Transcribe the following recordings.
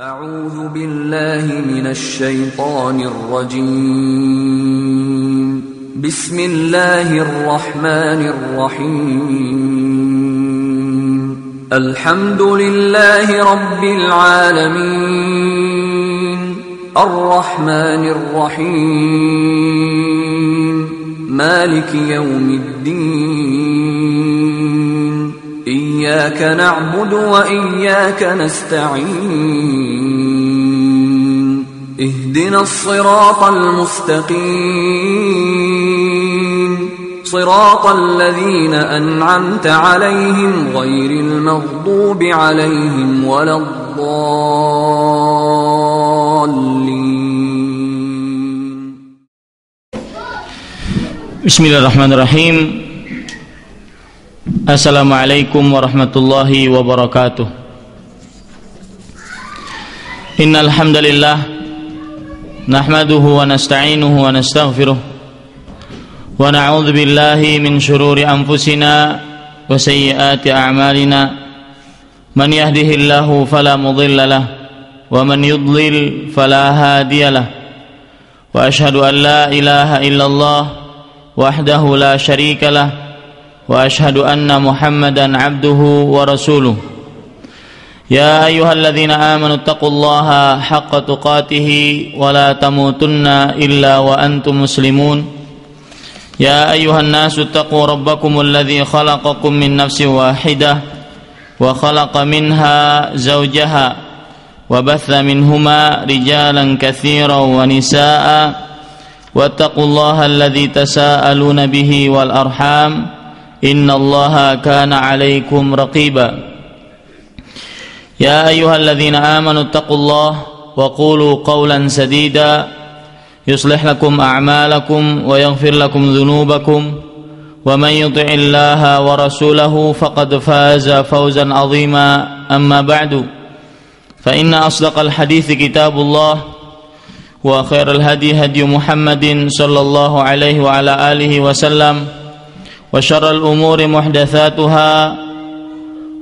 أعوذ بالله من الشيطان الرجيم بسم الله الرحمن الرحيم الحمد لله رب العالمين الرحمن الرحيم مالك يوم الدين إياك نعبد وإياك نستعين اهدنا الصراط المستقيم صراط الذين أنعمت عليهم غير المغضوب عليهم ولا الضالين. Bismillahirrahmanirrahim. Assalamualaikum warahmatullahi wabarakatuh. Innal hamdalillah nahmaduhu wa nasta'inuhu wa nastaghfiruh wa na'udzu billahi min shururi anfusina wa sayyiati a'malina. Man yahdihillahu fala mudilla lahu wa man yudlil fala hadiya lahu. Wa ashhadu an la ilaha illallah wahdahu la syarika lahu wa ashhadu anna Muhammadan abduhu wa rasuluh. Ya ayyuhalladzina amanu taqullaha haqqa tuqatih wa la tamutunna illa wa antum muslimun. Ya ayyuhan nasu taqu rabbakumul ladzi khalaqakum min nafsin wahidah wa khalaqa minha zawjaha wa batha minhuma rijalan katsiran wa nisaa'a wattaqullaha alladzi tasaaluna bihi wal arham innallaha kana 'alaikum raqiba. Ya ayyuhalladzina amanu taqullaha wa qulu qawlan sadida yuslih lakum a'malakum wa yaghfir lakum dhunubakum wa man yuti'illaha wa rasulahu faqad faza fawzan 'azima. Amma ba'du, fa inna asdaqal hadithi kitabullah wa khairal hadi hadi Muhammadin sallallahu alaihi wa ala alihi wasallam wa syarrul umuri muhdatsatuha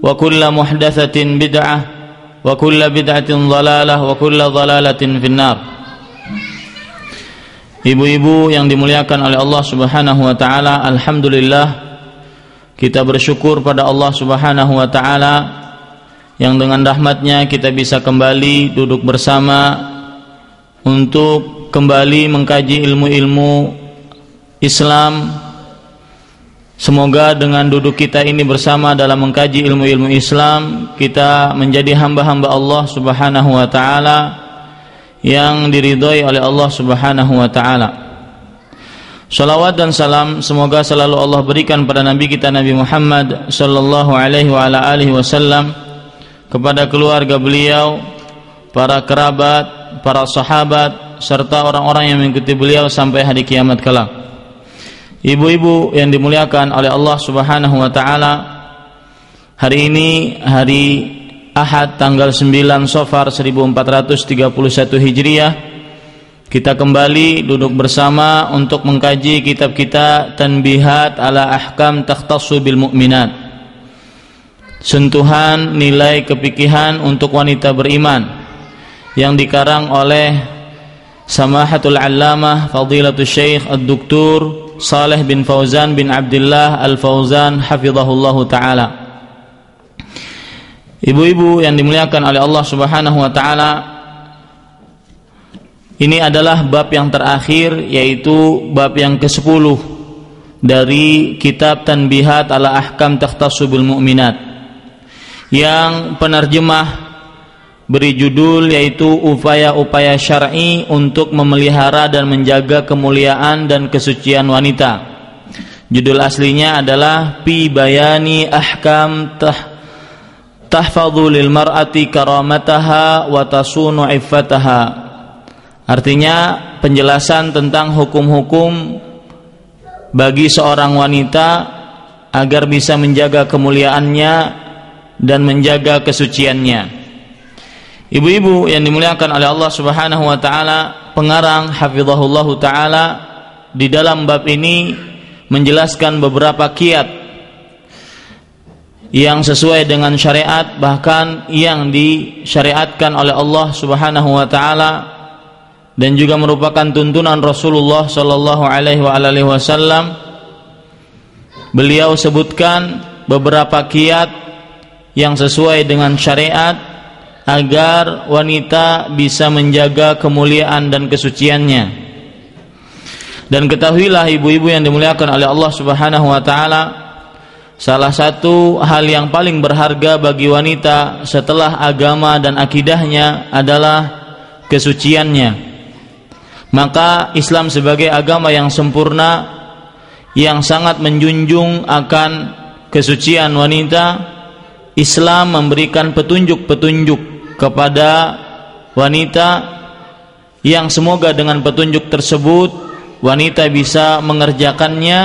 wa kullu muhdatsatin bid'ah wa kullu bid'atin dhalalah wa kullu dhalalatin finnar. Ibu-ibu yang dimuliakan oleh Allah Subhanahu wa taala, alhamdulillah kita bersyukur pada Allah Subhanahu wa taala yang dengan rahmat-Nya kita bisa kembali duduk bersama untuk kembali mengkaji ilmu-ilmu Islam. Semoga dengan duduk kita ini bersama dalam mengkaji ilmu-ilmu Islam, kita menjadi hamba-hamba Allah Subhanahu wa taala yang diridhai oleh Allah Subhanahu wa taala. Salawat dan salam semoga selalu Allah berikan pada Nabi kita Nabi Muhammad sallallahu alaihi wa ala alihi wasallam, kepada keluarga beliau, para kerabat, para sahabat serta orang-orang yang mengikuti beliau sampai hari kiamat kelak. Ibu-ibu yang dimuliakan oleh Allah Subhanahu wa taala, hari ini hari Ahad tanggal 9 Safar 1431 Hijriah, kita kembali duduk bersama untuk mengkaji kitab kita Tanbihat ala Ahkam Takhtassu bil Mu'minat, sentuhan nilai kepikihan untuk wanita beriman, yang dikarang oleh Samahatul Allamah Fadilatul Syekh Ad-Doktor Saleh bin Fauzan bin Abdullah Al-Fauzan hafizahullahu ta'ala. Ibu-ibu yang dimuliakan oleh Allah Subhanahu wa ta'ala, ini adalah bab yang terakhir, yaitu bab yang ke-10 dari kitab Tanbihat ala Ahkam Takhtassu bil Mu'minat, yang penerjemah beri judul yaitu upaya-upaya syar'i untuk memelihara dan menjaga kemuliaan dan kesucian wanita. Judul aslinya adalah Fi Bayani Ahkam Tahfadhu lil mar'ati karamataha wa tasunu iffataha. Artinya penjelasan tentang hukum-hukum bagi seorang wanita agar bisa menjaga kemuliaannya dan menjaga kesuciannya. Ibu-ibu yang dimuliakan oleh Allah Subhanahu wa taala, pengarang hafizahullahu taala di dalam bab ini menjelaskan beberapa kiat yang sesuai dengan syariat, bahkan yang disyariatkan oleh Allah Subhanahu wa taala dan juga merupakan tuntunan Rasulullah sallallahu alaihi wasallam. Beliau sebutkan beberapa kiat yang sesuai dengan syariat agar wanita bisa menjaga kemuliaan dan kesuciannya. Dan ketahuilah ibu-ibu yang dimuliakan oleh Allah Subhanahu wa taala, salah satu hal yang paling berharga bagi wanita setelah agama dan akidahnya adalah kesuciannya. Maka Islam sebagai agama yang sempurna, yang sangat menjunjung akan kesucian wanita, Islam memberikan petunjuk-petunjuk kepada wanita yang semoga dengan petunjuk tersebut wanita bisa mengerjakannya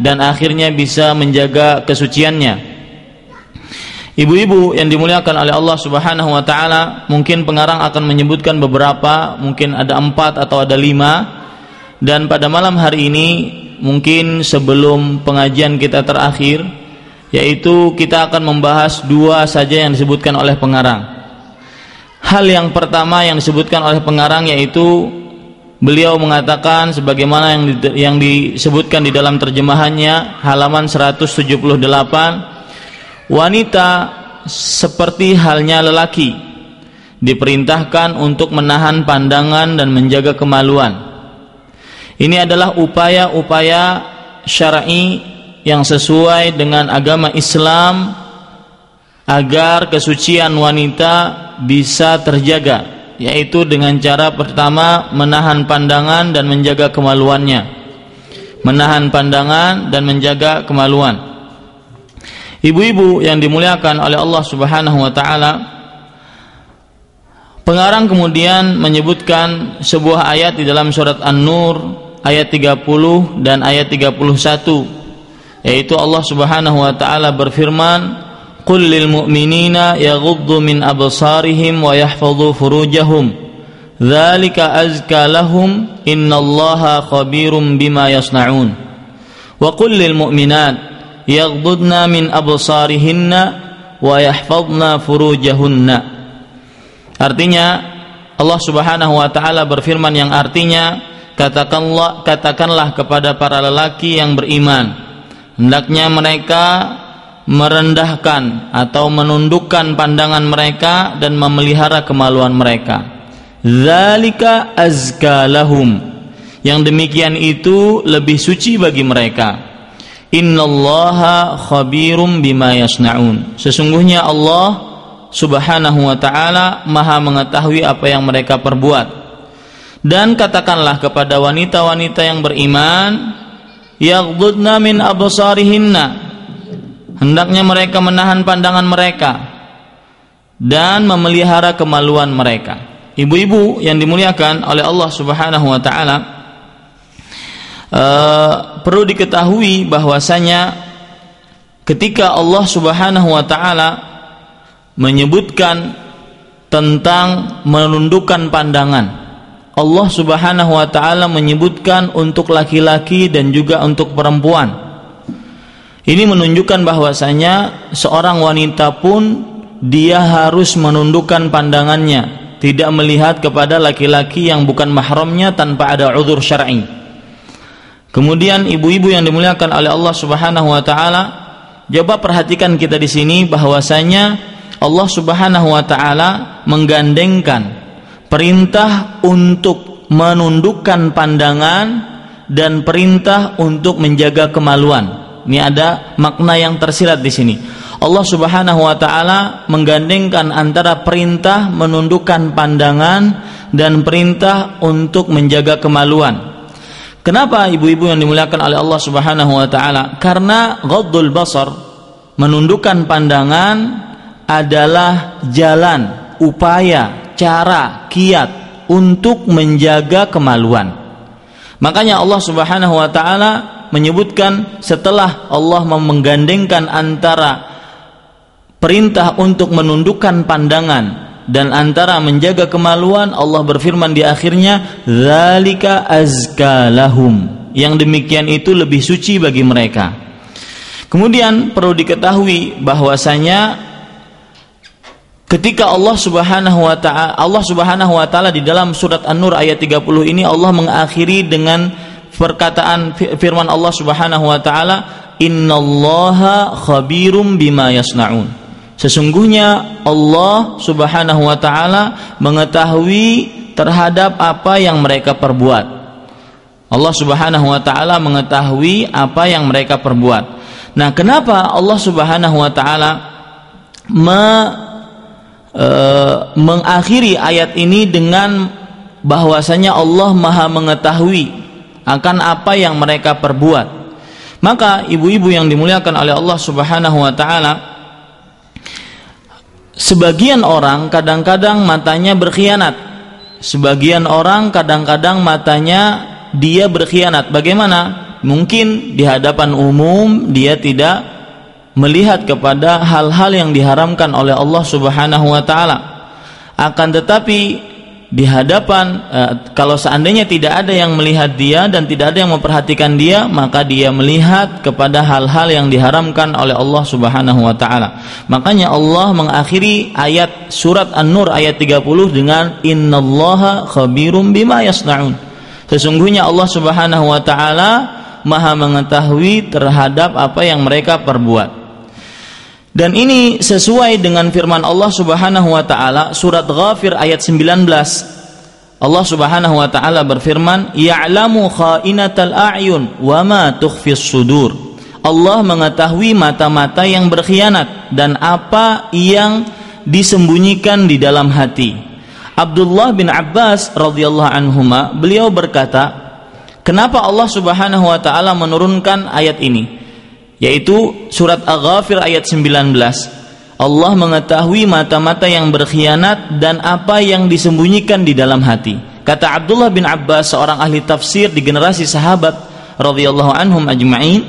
dan akhirnya bisa menjaga kesuciannya. Ibu-ibu yang dimuliakan oleh Allah Subhanahu wa taala, mungkin pengarang akan menyebutkan beberapa, mungkin ada 4 atau ada 5. Dan pada malam hari ini, mungkin sebelum pengajian kita terakhir, yaitu kita akan membahas 2 saja yang disebutkan oleh pengarang. Hal yang pertama yang disebutkan oleh pengarang, yaitu beliau mengatakan sebagaimana yang disebutkan di dalam terjemahannya halaman 178, wanita seperti halnya lelaki diperintahkan untuk menahan pandangan dan menjaga kemaluan. Ini adalah upaya-upaya syar'i yang sesuai dengan agama Islam agar kesucian wanita bisa terjaga, yaitu dengan cara pertama menahan pandangan dan menjaga kemaluannya. Menahan pandangan dan menjaga kemaluan. Ibu-ibu yang dimuliakan oleh Allah Subhanahu wa taala, pengarang kemudian menyebutkan sebuah ayat di dalam surat An-Nur ayat 30 dan ayat 31, yaitu Allah Subhanahu wa taala berfirman, "Qul lil mu'minina yaghuddu min absarihim wa yahfadhu furujahum dzalika azka lahum innallaha khabirum bima yasnaun wa qul lil mu'minat yaghuddna min absarihinna wa yahfadhna furujahunna." Artinya Allah Subhanahu wa taala berfirman yang artinya, katakanlah kepada para lelaki yang beriman, hendaknya mereka merendahkan atau menundukkan pandangan mereka dan memelihara kemaluan mereka. Dzalika azka lahum, yang demikian itu lebih suci bagi mereka. Innallaha khabirum bima yasnaun, sesungguhnya Allah Subhanahu wa taala Maha mengetahui apa yang mereka perbuat. Dan katakanlah kepada wanita-wanita yang beriman, yaghdudna min absarihinna, hendaknya mereka menahan pandangan mereka dan memelihara kemaluan mereka. Ibu-ibu yang dimuliakan oleh Allah Subhanahu wa taala, perlu diketahui bahwasanya ketika Allah Subhanahu wa taala menyebutkan tentang menundukkan pandangan, Allah Subhanahu wa taala menyebutkan untuk laki-laki dan juga untuk perempuan. Ini menunjukkan bahwasanya seorang wanita pun dia harus menundukkan pandangannya, tidak melihat kepada laki-laki yang bukan mahramnya tanpa ada uzur syar'i. Kemudian ibu-ibu yang dimuliakan oleh Allah Subhanahu wa taala, coba perhatikan kita di sini bahwasanya Allah Subhanahu wa taala menggandengkan perintah untuk menundukkan pandangan dan perintah untuk menjaga kemaluan. Ini ada makna yang tersirat di sini. Allah Subhanahu wa taala menggandengkan antara perintah menundukkan pandangan dan perintah untuk menjaga kemaluan. Kenapa ibu-ibu yang dimuliakan oleh Allah Subhanahu wa taala? Karena ghaddul basar, menundukkan pandangan, adalah jalan, upaya, cara, kiat untuk menjaga kemaluan. Makanya Allah Subhanahu wa taala menyebutkan setelah Allah menggandengkan antara perintah untuk menundukkan pandangan dan antara menjaga kemaluan, Allah berfirman di akhirnya, dzalika azka lahum, yang demikian itu lebih suci bagi mereka. Kemudian perlu diketahui bahwasanya ketika Allah Subhanahu wa taala di dalam surat An-Nur ayat 30 ini, Allah mengakhiri dengan perkataan firman Allah Subhanahu wa taala, innallaha khabirum bima yasnaun. Sesungguhnya Allah Subhanahu wa taala mengetahui terhadap apa yang mereka perbuat. Allah Subhanahu wa taala mengetahui apa yang mereka perbuat. Nah, kenapa Allah Subhanahu wa taala mengakhiri ayat ini dengan bahwasanya Allah Maha mengetahui akan apa yang mereka perbuat? Maka ibu-ibu yang dimuliakan oleh Allah Subhanahu wa taala, sebagian orang kadang-kadang matanya berkhianat. Sebagian orang kadang-kadang matanya dia berkhianat. Bagaimana? Mungkin di hadapan umum dia tidak melihat kepada hal-hal yang diharamkan oleh Allah Subhanahu wa taala. Akan tetapi di hadapan kalau seandainya tidak ada yang melihat dia dan tidak ada yang memperhatikan dia, maka dia melihat kepada hal-hal yang diharamkan oleh Allah Subhanahu wa taala. Makanya Allah mengakhiri ayat surat An-Nur ayat 30 dengan innallaha khabirum bima yasnaun. Sesungguhnya Allah Subhanahu wa taala Maha mengetahui terhadap apa yang mereka perbuat. Dan ini sesuai dengan firman Allah Subhanahu wa taala surat Ghafir ayat 19. Allah Subhanahu wa taala berfirman, "Ya'lamu kha'inatal a'yun wa ma tukhfis sudur." Allah mengetahui mata-mata yang berkhianat dan apa yang disembunyikan di dalam hati. Abdullah bin Abbas radhiyallahu anhuma, beliau berkata, kenapa Allah Subhanahu wa taala menurunkan ayat ini? Yaitu surat Al-Ghafir ayat 19. Allah mengetahui mata-mata yang berkhianat dan apa yang disembunyikan di dalam hati. Kata Abdullah bin Abbas, seorang ahli tafsir di generasi sahabat radhiyallahu anhum ajma'in,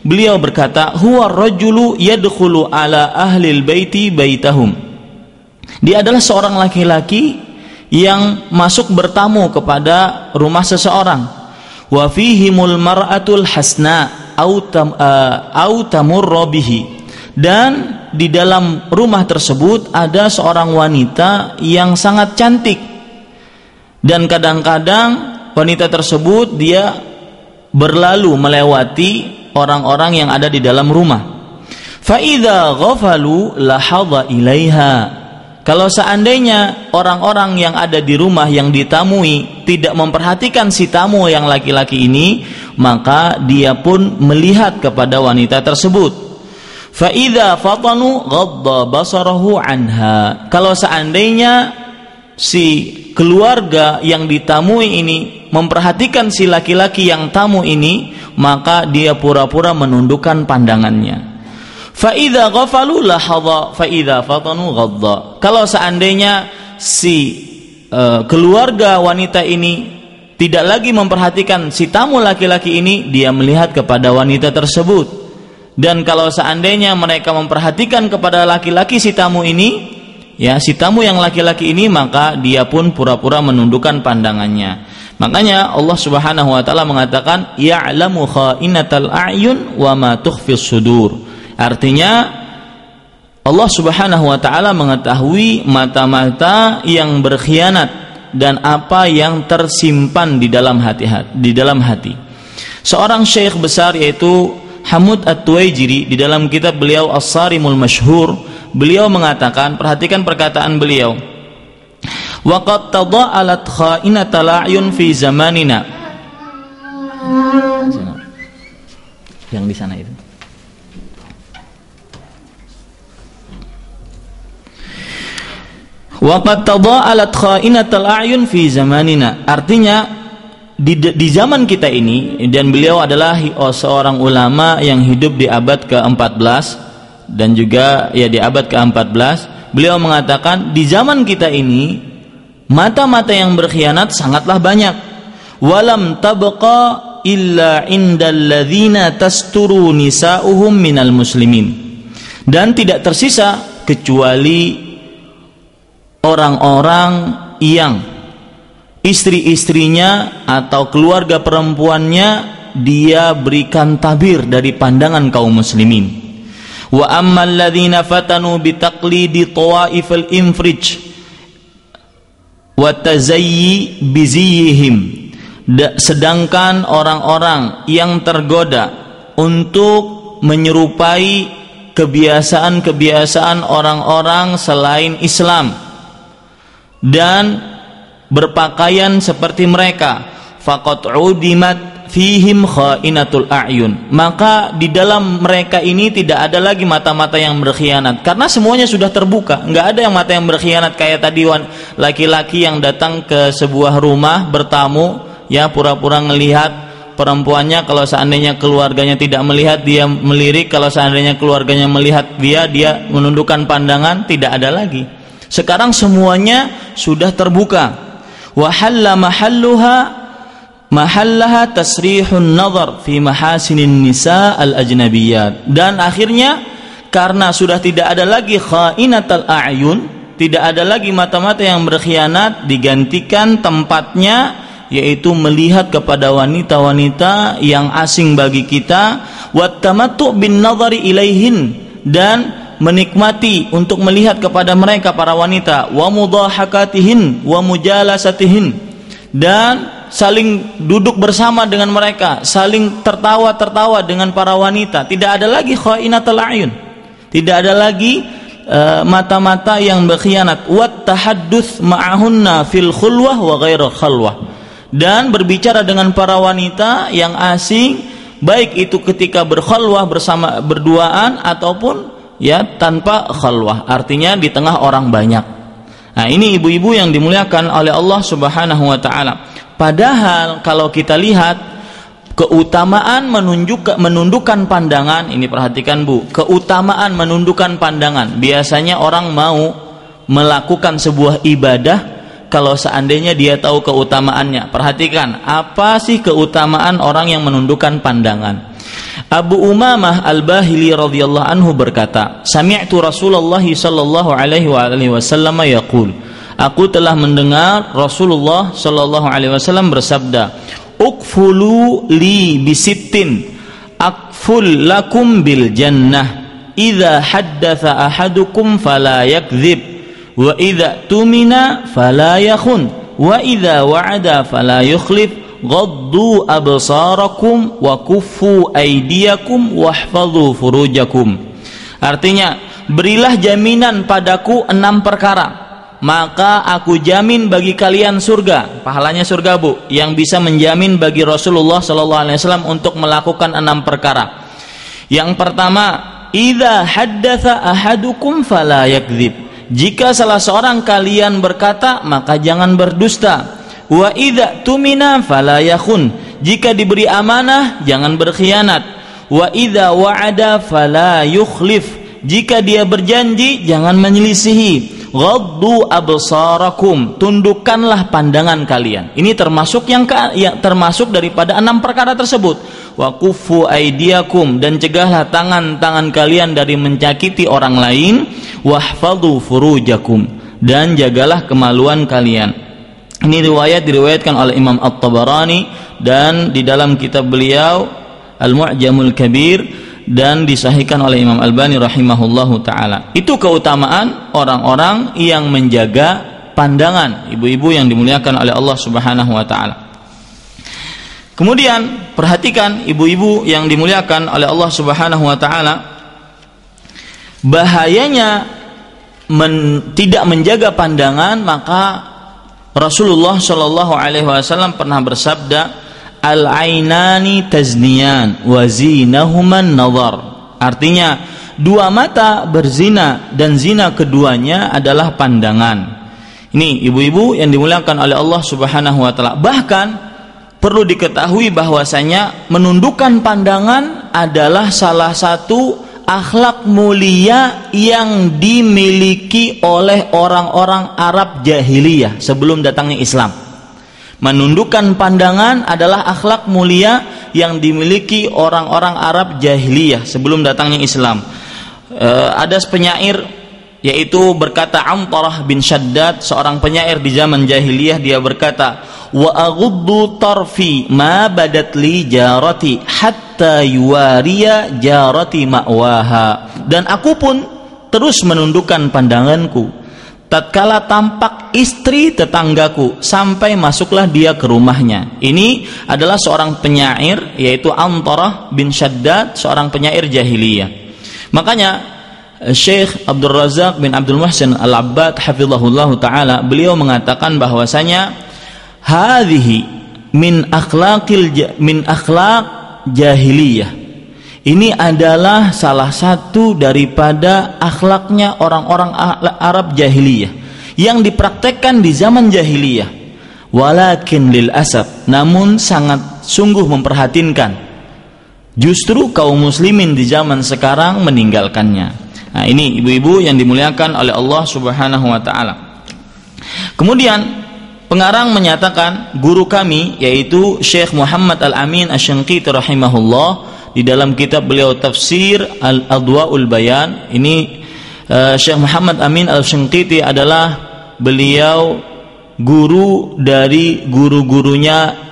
beliau berkata, huwa rajulu yadkhulu ala ahlil baiti baitahum. Dia adalah seorang laki-laki yang masuk bertamu kepada rumah seseorang. Wa fihimul mar'atul hasna au tamurra bihi. Dan di dalam rumah tersebut ada seorang wanita yang sangat cantik. Dan kadang-kadang wanita tersebut dia berlalu melewati orang-orang yang ada di dalam rumah. Fa idza ghafalu lahadha ilaiha. Kalau seandainya orang-orang yang ada di rumah yang ditamui tidak memperhatikan si tamu yang laki-laki ini, maka dia pun melihat kepada wanita tersebut. Fa idza fatanu ghadda basarahu anha. Kalau seandainya si keluarga yang ditamui ini memperhatikan si laki-laki yang tamu ini, maka dia pura-pura menundukkan pandangannya. Fa idza ghafalu lahadha fa idza fatanu ghadda. Kalau seandainya si keluarga wanita ini tidak lagi memperhatikan si tamu laki-laki ini, dia melihat kepada wanita tersebut. Dan kalau seandainya mereka memperhatikan kepada laki-laki si tamu ini, ya si tamu yang laki-laki ini, maka dia pun pura-pura menundukkan pandangannya. Makanya Allah Subhanahu wa taala mengatakan ya'lamu kha'inatal a'yun wa ma tukhfis sudur. Artinya Allah Subhanahu wa taala mengetahui mata-mata yang berkhianat dan apa yang tersimpan di dalam hati. Seorang syekh besar yaitu Hamud At-Tuwaijiri di dalam kitab beliau As-Sarimul Masyhur, beliau mengatakan, perhatikan perkataan beliau, waqad tada'alat kha'inatal a'yun fi zamanina. Yang di sana itu. Waqad tada'alat kha'inatal a'yun fi zamanina. Artinya di zaman kita ini, dan beliau adalah seorang ulama yang hidup di abad ke-14 dan juga ya di abad ke-14. Beliau mengatakan di zaman kita ini mata-mata yang berkhianat sangatlah banyak. Walam tabqa illa indal ladzina tasturu nisa'uhum minal muslimin. Dan tidak tersisa kecuali orang-orang yang istri-istrinya atau keluarga perempuannya dia berikan tabir dari pandangan kaum muslimin. Wa ammal ladzina fatanu bi taqlidi tawaif al-infrij wa tazayyi bizihim, sedangkan orang-orang yang tergoda untuk menyerupai kebiasaan-kebiasaan orang-orang selain Islam dan berpakaian seperti mereka, faqad udimat fihim khainatul a'yun, maka di dalam mereka ini tidak ada lagi mata-mata yang berkhianat, karena semuanya sudah terbuka. Nggak ada yang mata yang berkhianat kayak tadi laki-laki yang datang ke sebuah rumah bertamu, ya pura-pura ngelihat perempuannya, kalau seandainya keluarganya tidak melihat dia melirik, kalau seandainya keluarganya melihat dia menundukkan pandangan. Tidak ada lagi. Sekarang semuanya sudah terbuka. Wa halla mahallaha tasrihun nazar fi mahasinin nisa al ajnabiyat, dan akhirnya karena sudah tidak ada lagi khainatul a'yun, tidak ada lagi mata-mata yang berkhianat, digantikan tempatnya yaitu melihat kepada wanita-wanita yang asing bagi kita, wattamattu bin nazari ilaihin, dan menikmati untuk melihat kepada mereka para wanita, wa mudahakatihin wa mujalasatihin, dan saling duduk bersama dengan mereka, saling tertawa-tertawa dengan para wanita. Tidak ada lagi khainatul a'yun, tidak ada lagi mata-mata yang berkhianat. Wat tahadduts ma'ahunna fil khulwah wa ghairil khalwah, dan berbicara dengan para wanita yang asing, baik itu ketika berkhalwah bersama berduaan ataupun ya tanpa khalwah, artinya di tengah orang banyak. Nah, ini ibu-ibu yang dimuliakan oleh Allah Subhanahu wa taala. Padahal kalau kita lihat keutamaan menundukkan pandangan, ini perhatikan Bu, keutamaan menundukkan pandangan. Biasanya orang mau melakukan sebuah ibadah kalau seandainya dia tahu keutamaannya. Perhatikan, apa sih keutamaan orang yang menundukkan pandangan? Abu Umamah Al-Bahili radhiyallahu anhu berkata, sami'tu Rasulullah sallallahu alaihi wasallam yaqul, aku telah mendengar Rasulullah sallallahu alaihi wasallam bersabda, ukfulu li bisittin akful lakum bil jannah, idza haddatsa ahadukum fala yakdzib, wa idza tumina fala yakhun, wa idza wa'ada fala yukhlif, ghaddu absarakum wa kuffu aydiyakum wahfadhu furujakum. Artinya, berilah jaminan padaku 6 perkara, maka aku jamin bagi kalian surga. Pahalanya surga Bu, yang bisa menjamin bagi Rasulullah SAW untuk melakukan 6 perkara. Yang pertama, idza haddatsa ahadukum fala yakdzib, jika salah seorang kalian berkata, maka jangan berdusta. Wa idza tumina fala yakhun, jika diberi amanah jangan berkhianat. Wa idza wa'ada fala yukhlif, jika dia berjanji jangan menyelisihi. Ghaddu absarakum, tundukkanlah pandangan kalian. Ini termasuk yang termasuk daripada 6 perkara tersebut. Wa kuffu aydiyakum, dan cegahlah tangan-tangan kalian dari menyakiti orang lain. Wahfadhu furujakum, dan jagalah kemaluan kalian. Ini diriwayatkan oleh Imam At-Tabarani dan di dalam kitab beliau Al-Mu'jamul Kabir, dan disahihkan oleh Imam Albani rahimahullahu taala. Itu keutamaan orang-orang yang menjaga pandangan, ibu-ibu yang dimuliakan oleh Allah Subhanahu wa taala. Kemudian perhatikan ibu-ibu yang dimuliakan oleh Allah Subhanahu wa taala, bahayanya tidak menjaga pandangan. Maka Rasulullah Shallallahu alaihi wasallam pernah bersabda, al-ainani tazniyan wa zinahuman nazar. Artinya, 2 mata berzina dan zina keduanya adalah pandangan. Ini ibu-ibu yang dimuliakan oleh Allah Subhanahu wa taala. Bahkan perlu diketahui bahwasanya menundukkan pandangan adalah salah satu akhlak mulia yang dimiliki oleh orang-orang Arab jahiliyah sebelum datangnya Islam. Menundukkan pandangan adalah akhlak mulia yang dimiliki orang-orang Arab jahiliyah sebelum datangnya Islam. Ada penyair yaitu berkata Amtarah bin Shaddad, seorang penyair di zaman jahiliyah, dia berkata, wa aghuddu tarfi ma badat li jarati hatta yuwariya jarati ma'waha, dan aku pun terus menundukkan pandanganku tatkala tampak istri tetanggaku sampai masuklah dia ke rumahnya. Ini adalah seorang penyair, yaitu Amtarah bin Shaddad, seorang penyair jahiliyah. Makanya Syekh Abdul Razak bin Abdul Muhsin Al-Abbad hafizahullah ta'ala, beliau mengatakan bahwasanya hadhihi min akhlaq jahiliyah, ini adalah salah satu daripada akhlaknya orang-orang Arab jahiliyah yang dipraktekkan di zaman jahiliyah. Walakin lil asaf, namun sangat sungguh memperhatinkan, justru kaum muslimin di zaman sekarang meninggalkannya. Nah, ini ibu-ibu yang dimuliakan oleh Allah Subhanahu wa taala. Kemudian pengarang menyatakan, guru kami yaitu Syekh Muhammad Al-Amin Asy-Syanqiti rahimahullah, di dalam kitab beliau Tafsir Al-Adwa'ul Bayan, ini Syekh Muhammad Amin Al-Syanqiti adalah beliau guru dari guru-gurunya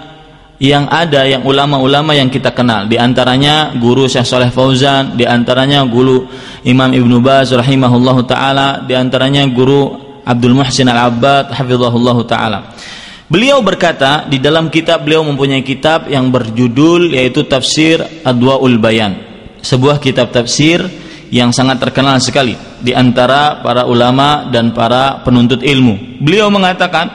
yang ada, yang ulama-ulama yang kita kenal, di antaranya guru Syekh Shalih Fauzan, di antaranya guru Imam Ibnu Baz rahimahullahu taala, di antaranya guru Abdul Muhsin Al-Abbad hafizahullahu taala. Beliau berkata, di dalam kitab beliau mempunyai kitab yang berjudul yaitu Tafsir Adwa'ul Bayan, sebuah kitab tafsir yang sangat terkenal sekali di antara para ulama dan para penuntut ilmu. Beliau mengatakan,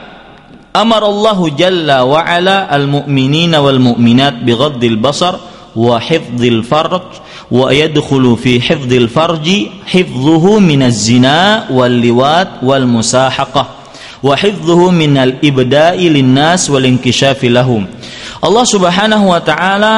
amarallahu jalla wa ala al-mu'minina wal mu'minat bighaddil basar wa hifdzil farj, wa yadkhulu fi hifdzil farji hifdzuhu minaz zina wal liwat wal musahaqah wa hifdzuhu minal ibda'i linnas wal inkishafi lahum. Allah Subhanahu wa taala,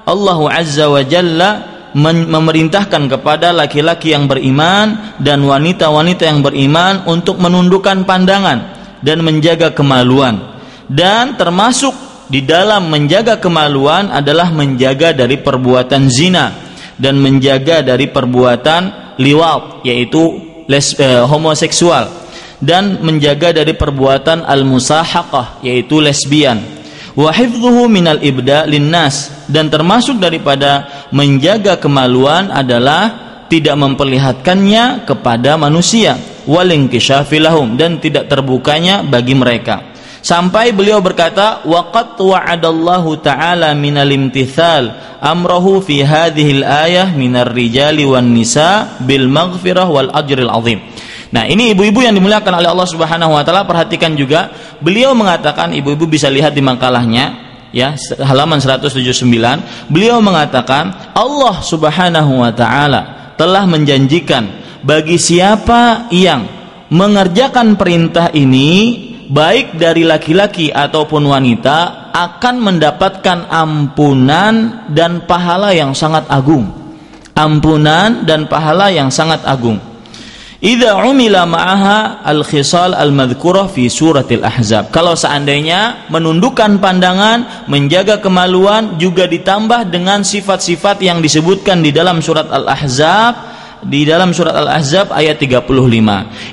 Allah Azza wa Jalla memerintahkan kepada laki-laki yang beriman dan wanita-wanita yang beriman untuk menundukkan pandangan dan menjaga kemaluan, dan termasuk di dalam menjaga kemaluan adalah menjaga dari perbuatan zina dan menjaga dari perbuatan liwat, yaitu homoseksual, dan menjaga dari perbuatan al-musahaqah, yaitu lesbian. Wa hifdzuhu minal ibda' linnas, dan termasuk daripada menjaga kemaluan adalah tidak memperlihatkannya kepada manusia, walinkishafi lahum, dan tidak terbukanya bagi mereka. Sampai beliau berkata, waqad wa'adallahu ta'ala minal imtithal amrahu fi hadhil ayah minar rijali wan nisa bil maghfirah wal ajril azim. Nah, ini ibu-ibu yang dimuliakan oleh Allah Subhanahu wa taala, perhatikan juga beliau mengatakan, ibu-ibu bisa lihat di makalahnya ya, halaman 179, beliau mengatakan Allah Subhanahu wa taala telah menjanjikan bagi siapa yang mengerjakan perintah ini, baik dari laki-laki ataupun wanita, akan mendapatkan ampunan dan pahala yang sangat agung. Ampunan dan pahala yang sangat agung. Idza umila ma'aha al-khisal al-madhkurah fi suratil Ahzab. Kalau seandainya menundukkan pandangan, menjaga kemaluan juga ditambah dengan sifat-sifat yang disebutkan di dalam surat Al-Ahzab, di dalam surat Al-Ahzab ayat 35.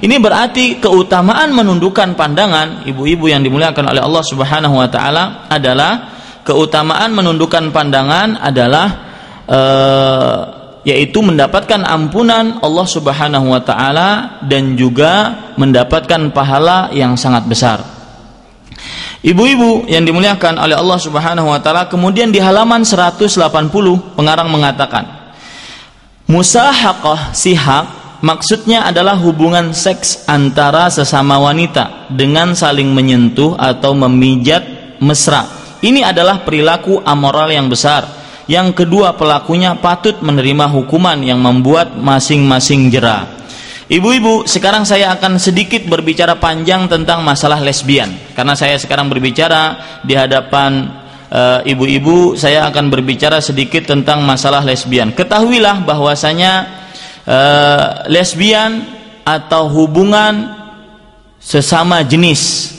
Ini berarti keutamaan menundukkan pandangan, ibu-ibu yang dimuliakan oleh Allah Subhanahu wa taala, adalah keutamaan menundukkan pandangan adalah yaitu mendapatkan ampunan Allah Subhanahu wa taala dan juga mendapatkan pahala yang sangat besar. Ibu-ibu yang dimuliakan oleh Allah Subhanahu wa taala, kemudian di halaman 180 pengarang mengatakan, musahaqah sihaq maksudnya adalah hubungan seks antara sesama wanita dengan saling menyentuh atau memijat mesra. Ini adalah perilaku amoral yang besar. Yang kedua, pelakunya patut menerima hukuman yang membuat masing-masing jera. Ibu-ibu, sekarang saya akan sedikit berbicara panjang tentang masalah lesbian. Karena saya sekarang berbicara di hadapan ibu-ibu, saya akan berbicara sedikit tentang masalah lesbian. Ketahuilah bahwasanya lesbian atau hubungan sesama jenis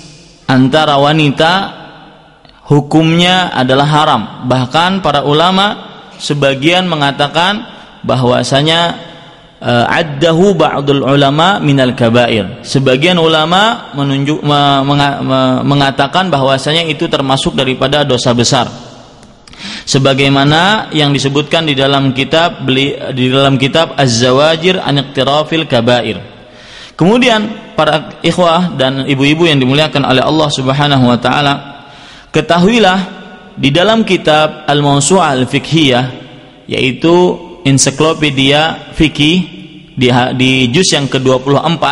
antara wanita hukumnya adalah haram. Bahkan para ulama sebagian mengatakan bahwasanya addahu ba'dul ulama minal kabair. Sebagian ulama mengatakan bahwasanya itu termasuk daripada dosa besar. Sebagaimana yang disebutkan di dalam kitab Az-Zawajir an Iqtirafil Kabair. Kemudian para ikhwah dan ibu-ibu yang dimuliakan oleh Allah Subhanahu wa taala, ketahuilah di dalam kitab Al-Mawsu'ah Al-Fiqhiyah, yaitu ensiklopedia fikih, di juz yang ke-24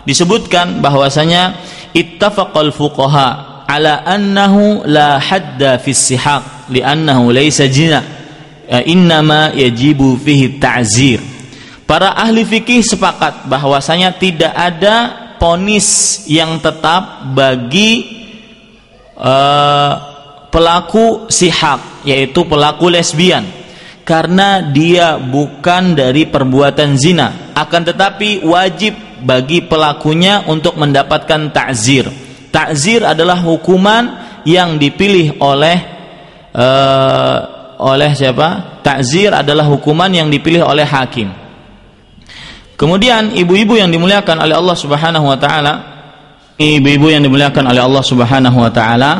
disebutkan bahwasanya ittafaqal fuqaha ala annahu la hadda fi sihaq li'annahu laysa zina innama yajibu fihi ta'zir. Para ahli fikih sepakat bahwasanya tidak ada vonis yang tetap bagi pelaku sihaq, yaitu pelaku lesbian, karena dia bukan dari perbuatan zina, akan tetapi wajib bagi pelakunya untuk mendapatkan ta'zir. Ta'zir adalah hukuman yang dipilih oleh siapa? Ta'zir adalah hukuman yang dipilih oleh hakim. Kemudian ibu-ibu yang dimuliakan oleh Allah Subhanahu wa taala,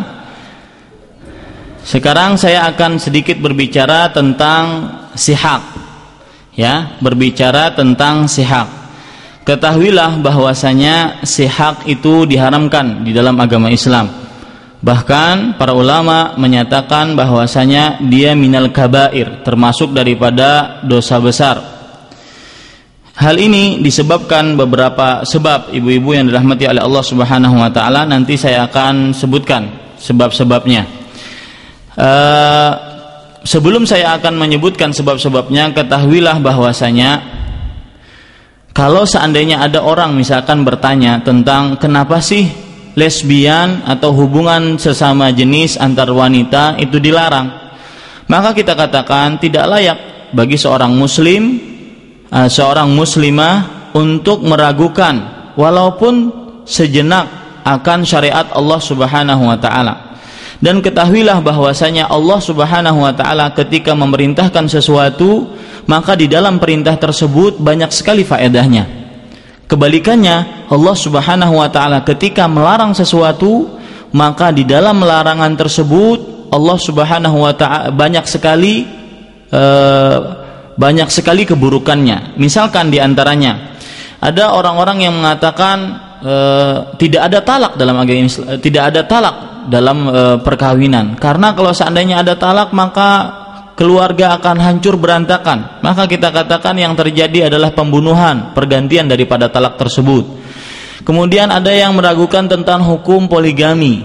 sekarang saya akan sedikit berbicara tentang sihaq. Ya, berbicara tentang sihaq. Ketahuilah bahwasanya sihaq itu diharamkan di dalam agama Islam. Bahkan para ulama menyatakan bahwasanya dia minal kabair, termasuk daripada dosa besar. Hal ini disebabkan beberapa sebab, ibu-ibu yang dirahmati oleh Allah Subhanahu wa taala. Nanti saya akan sebutkan sebab-sebabnya. Sebelum saya akan menyebutkan sebab-sebabnya, ketahuilah bahwasanya kalau seandainya ada orang misalkan bertanya tentang kenapa sih lesbian atau hubungan sesama jenis antar wanita itu dilarang, maka kita katakan tidak layak bagi seorang muslim, seorang muslimah untuk meragukan walaupun sejenak akan syariat Allah Subhanahu wa taala. Dan ketahuilah bahwasanya Allah Subhanahu wa taala ketika memerintahkan sesuatu, maka di dalam perintah tersebut banyak sekali faedahnya. Kebalikannya, Allah Subhanahu wa taala ketika melarang sesuatu, maka di dalam larangan tersebut Allah Subhanahu wa taala banyak sekali keburukannya. Misalkan di antaranya ada orang-orang yang mengatakan tidak ada talak dalam agama Islam, tidak ada talak dalam perkawinan, karena kalau seandainya ada talak maka keluarga akan hancur berantakan. Maka kita katakan yang terjadi adalah pembunuhan, pergantian daripada talak tersebut. Kemudian ada yang meragukan tentang hukum poligami,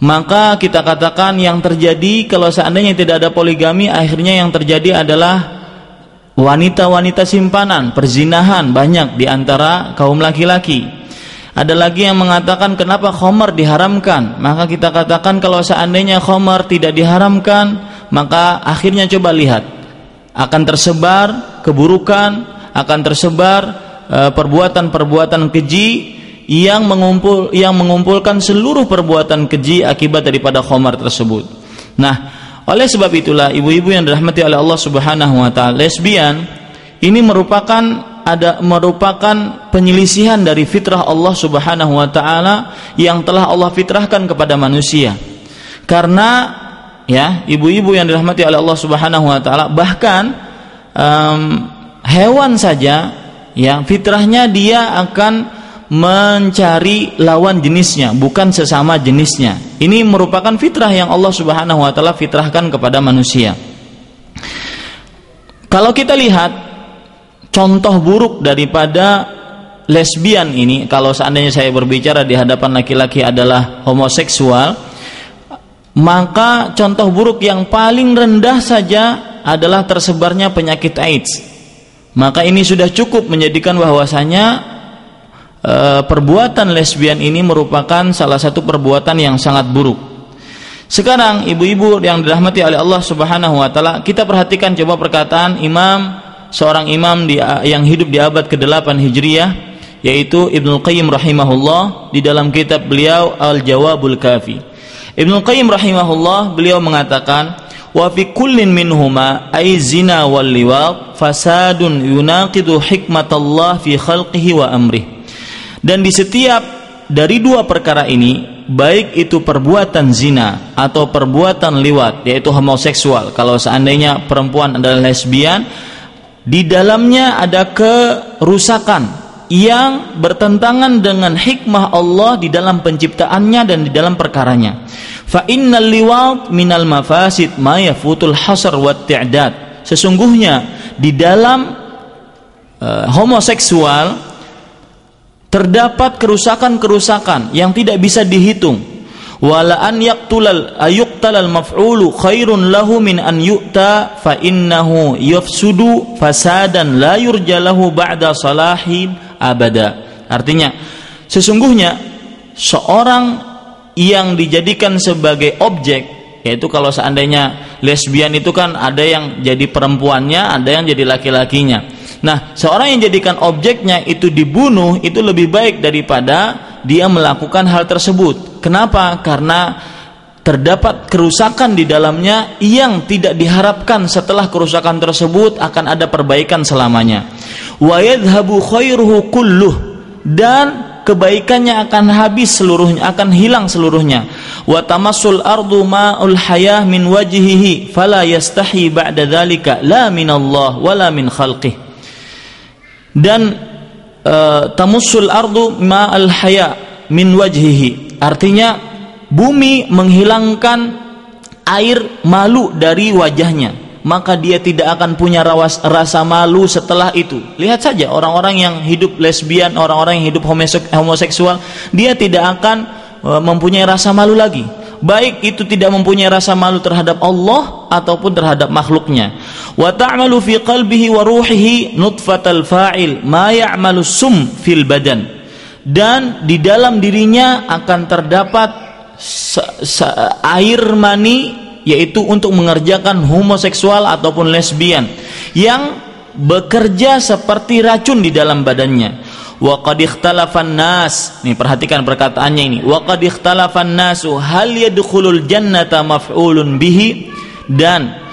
maka kita katakan yang terjadi kalau seandainya tidak ada poligami, akhirnya yang terjadi adalah wanita-wanita simpanan, perzinahan banyak di antara kaum laki-laki. Ada lagi yang mengatakan kenapa khamar diharamkan, maka kita katakan kalau seandainya khamar tidak diharamkan, maka akhirnya coba lihat, akan tersebar keburukan, akan tersebar perbuatan-perbuatan keji yang mengumpulkan seluruh perbuatan keji akibat daripada khamar tersebut. Nah, oleh sebab itulah ibu-ibu yang dirahmati oleh Allah Subhanahu wa taala, lesbian ini merupakan penyelisihan dari fitrah Allah Subhanahu wa taala yang telah Allah fitrahkan kepada manusia. Karena ya, ibu-ibu yang dirahmati oleh Allah Subhanahu wa taala, bahkan hewan saja ya, fitrahnya dia akan mencari lawan jenisnya, bukan sesama jenisnya. Ini merupakan fitrah yang Allah Subhanahu wa taala fitrahkan kepada manusia. Kalau kita lihat contoh buruk daripada lesbian ini, kalau seandainya saya berbicara di hadapan laki-laki adalah homoseksual, maka contoh buruk yang paling rendah saja adalah tersebarnya penyakit AIDS. Maka ini sudah cukup menjadikan bahwasanya perbuatan lesbian ini merupakan salah satu perbuatan yang sangat buruk. Sekarang ibu-ibu yang dirahmati oleh Allah Subhanahu wa taala, kita perhatikan coba perkataan seorang imam yang hidup di abad ke-8 Hijriah, yaitu Ibnu Qayyim rahimahullah, di dalam kitab beliau Al-Jawabul Kafi. Ibnu Qayyim rahimahullah beliau mengatakan, wa fi kullin minhuma ay zina wal liwat fasadun yunaqidu hikmatallah fi khalqihi wa amrih. Dan di setiap dari dua perkara ini, baik itu perbuatan zina atau perbuatan liwat, yaitu homoseksual, kalau seandainya perempuan adalah lesbian, di dalamnya ada kerusakan yang bertentangan dengan hikmah Allah di dalam penciptaannya dan di dalam perkaranya. Fa innal liwat minal mafasid ma yafutul hasr wat ti'dad. Sesungguhnya di dalam homoseksual terdapat kerusakan-kerusakan yang tidak bisa dihitung. Wala an yuqtalal maf'ulu khairun lahu min an yu'ta fa innahu yafsudu fasadan la yurjalahu ba'da salahin abada. Artinya, sesungguhnya seorang yang dijadikan sebagai objek, yaitu kalau seandainya lesbian itu kan ada yang jadi perempuannya, ada yang jadi laki-lakinya. Nah, seorang yang jadikan objeknya itu dibunuh, itu lebih baik daripada dia melakukan hal tersebut. Kenapa? Karena terdapat kerusakan di dalamnya yang tidak diharapkan. Setelah kerusakan tersebut akan ada perbaikan selamanya. Wa yadhhabu khairuhu kulluh, dan kebaikannya akan habis seluruhnya, akan hilang seluruhnya. Wa tamassul ardu ma'ul hayah min wajhihi fala yastahi ba'da dzalika la min Allah wala min khalqih. Dan tamussul ardu ma'al haya min wajhihi, artinya bumi menghilangkan air malu dari wajahnya, maka dia tidak akan punya rasa malu setelah itu. Lihat saja orang-orang yang hidup lesbian, orang-orang yang hidup homoseksual, dia tidak akan mempunyai rasa malu lagi, baik itu tidak mempunyai rasa malu terhadap Allah ataupun terhadap makhluknya. Wa ta'malu fi qalbihi wa ruhihi nutfatal fa'il ma ya'malu sum fil badan. Dan di dalam dirinya akan terdapat air mani, yaitu untuk mengerjakan homoseksual ataupun lesbian, yang bekerja seperti racun di dalam badannya. Wa qad ikhtalafan nas, nih perhatikan perkataannya ini, wa qad ikhtalafan nasu hal yadkhulul jannata maf'ulun bihi. Dan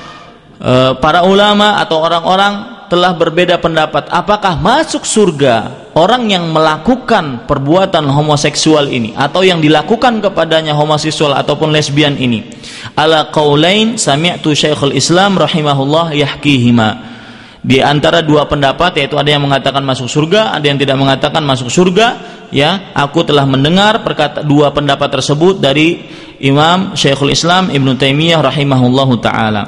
para ulama atau orang-orang telah berbeda pendapat, apakah masuk surga orang yang melakukan perbuatan homoseksual ini, atau yang dilakukan kepadanya homoseksual ataupun lesbian ini. Ala qaulain sami'tu Syekhul Islam rahimahullah yahkihima. Di antara dua pendapat, yaitu ada yang mengatakan masuk surga, ada yang tidak mengatakan masuk surga, ya, aku telah mendengar dua pendapat tersebut dari Imam Syekhul Islam Ibnu Taimiyah rahimahullahu taala.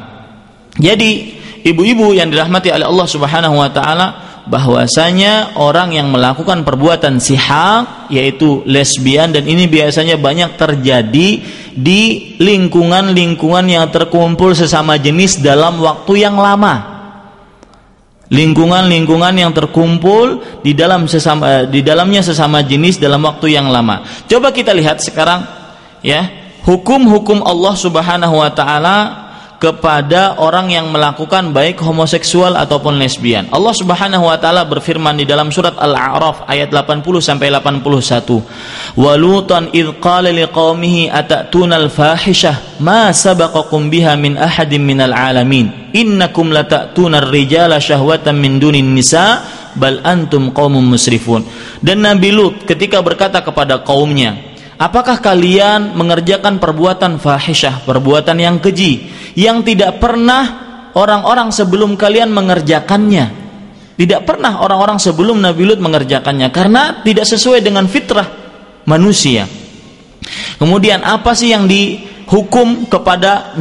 Jadi ibu-ibu yang dirahmati oleh Allah Subhanahu wa taala, bahwasanya orang yang melakukan perbuatan sihak, yaitu lesbian, dan ini biasanya banyak terjadi di lingkungan-lingkungan yang terkumpul sesama jenis dalam waktu yang lama. Lingkungan-lingkungan yang terkumpul di dalamnya sesama jenis dalam waktu yang lama. Coba kita lihat sekarang, ya, hukum-hukum Allah Subhanahu wa taala kepada orang yang melakukan baik homoseksual ataupun lesbian. Allah Subhanahu wa taala berfirman di dalam surat Al-A'raf ayat 80 sampai 81. Wa lutan idz qala liqaumihi atatuna al-fahishah ma sabaqakum biha min ahadin minal alamin innakum latatuna ar-rijala syahwatan min dunin nisa bal antum qaumun musrifun. Dan Nabi Lut ketika berkata kepada kaumnya, apakah kalian mengerjakan perbuatan fahisyah, perbuatan yang keji, yang tidak pernah orang-orang sebelum kalian mengerjakannya? Tidak pernah orang-orang sebelum Nabi Lut mengerjakannya, karena tidak sesuai dengan fitrah manusia. Kemudian apa sih yang dihukum kepada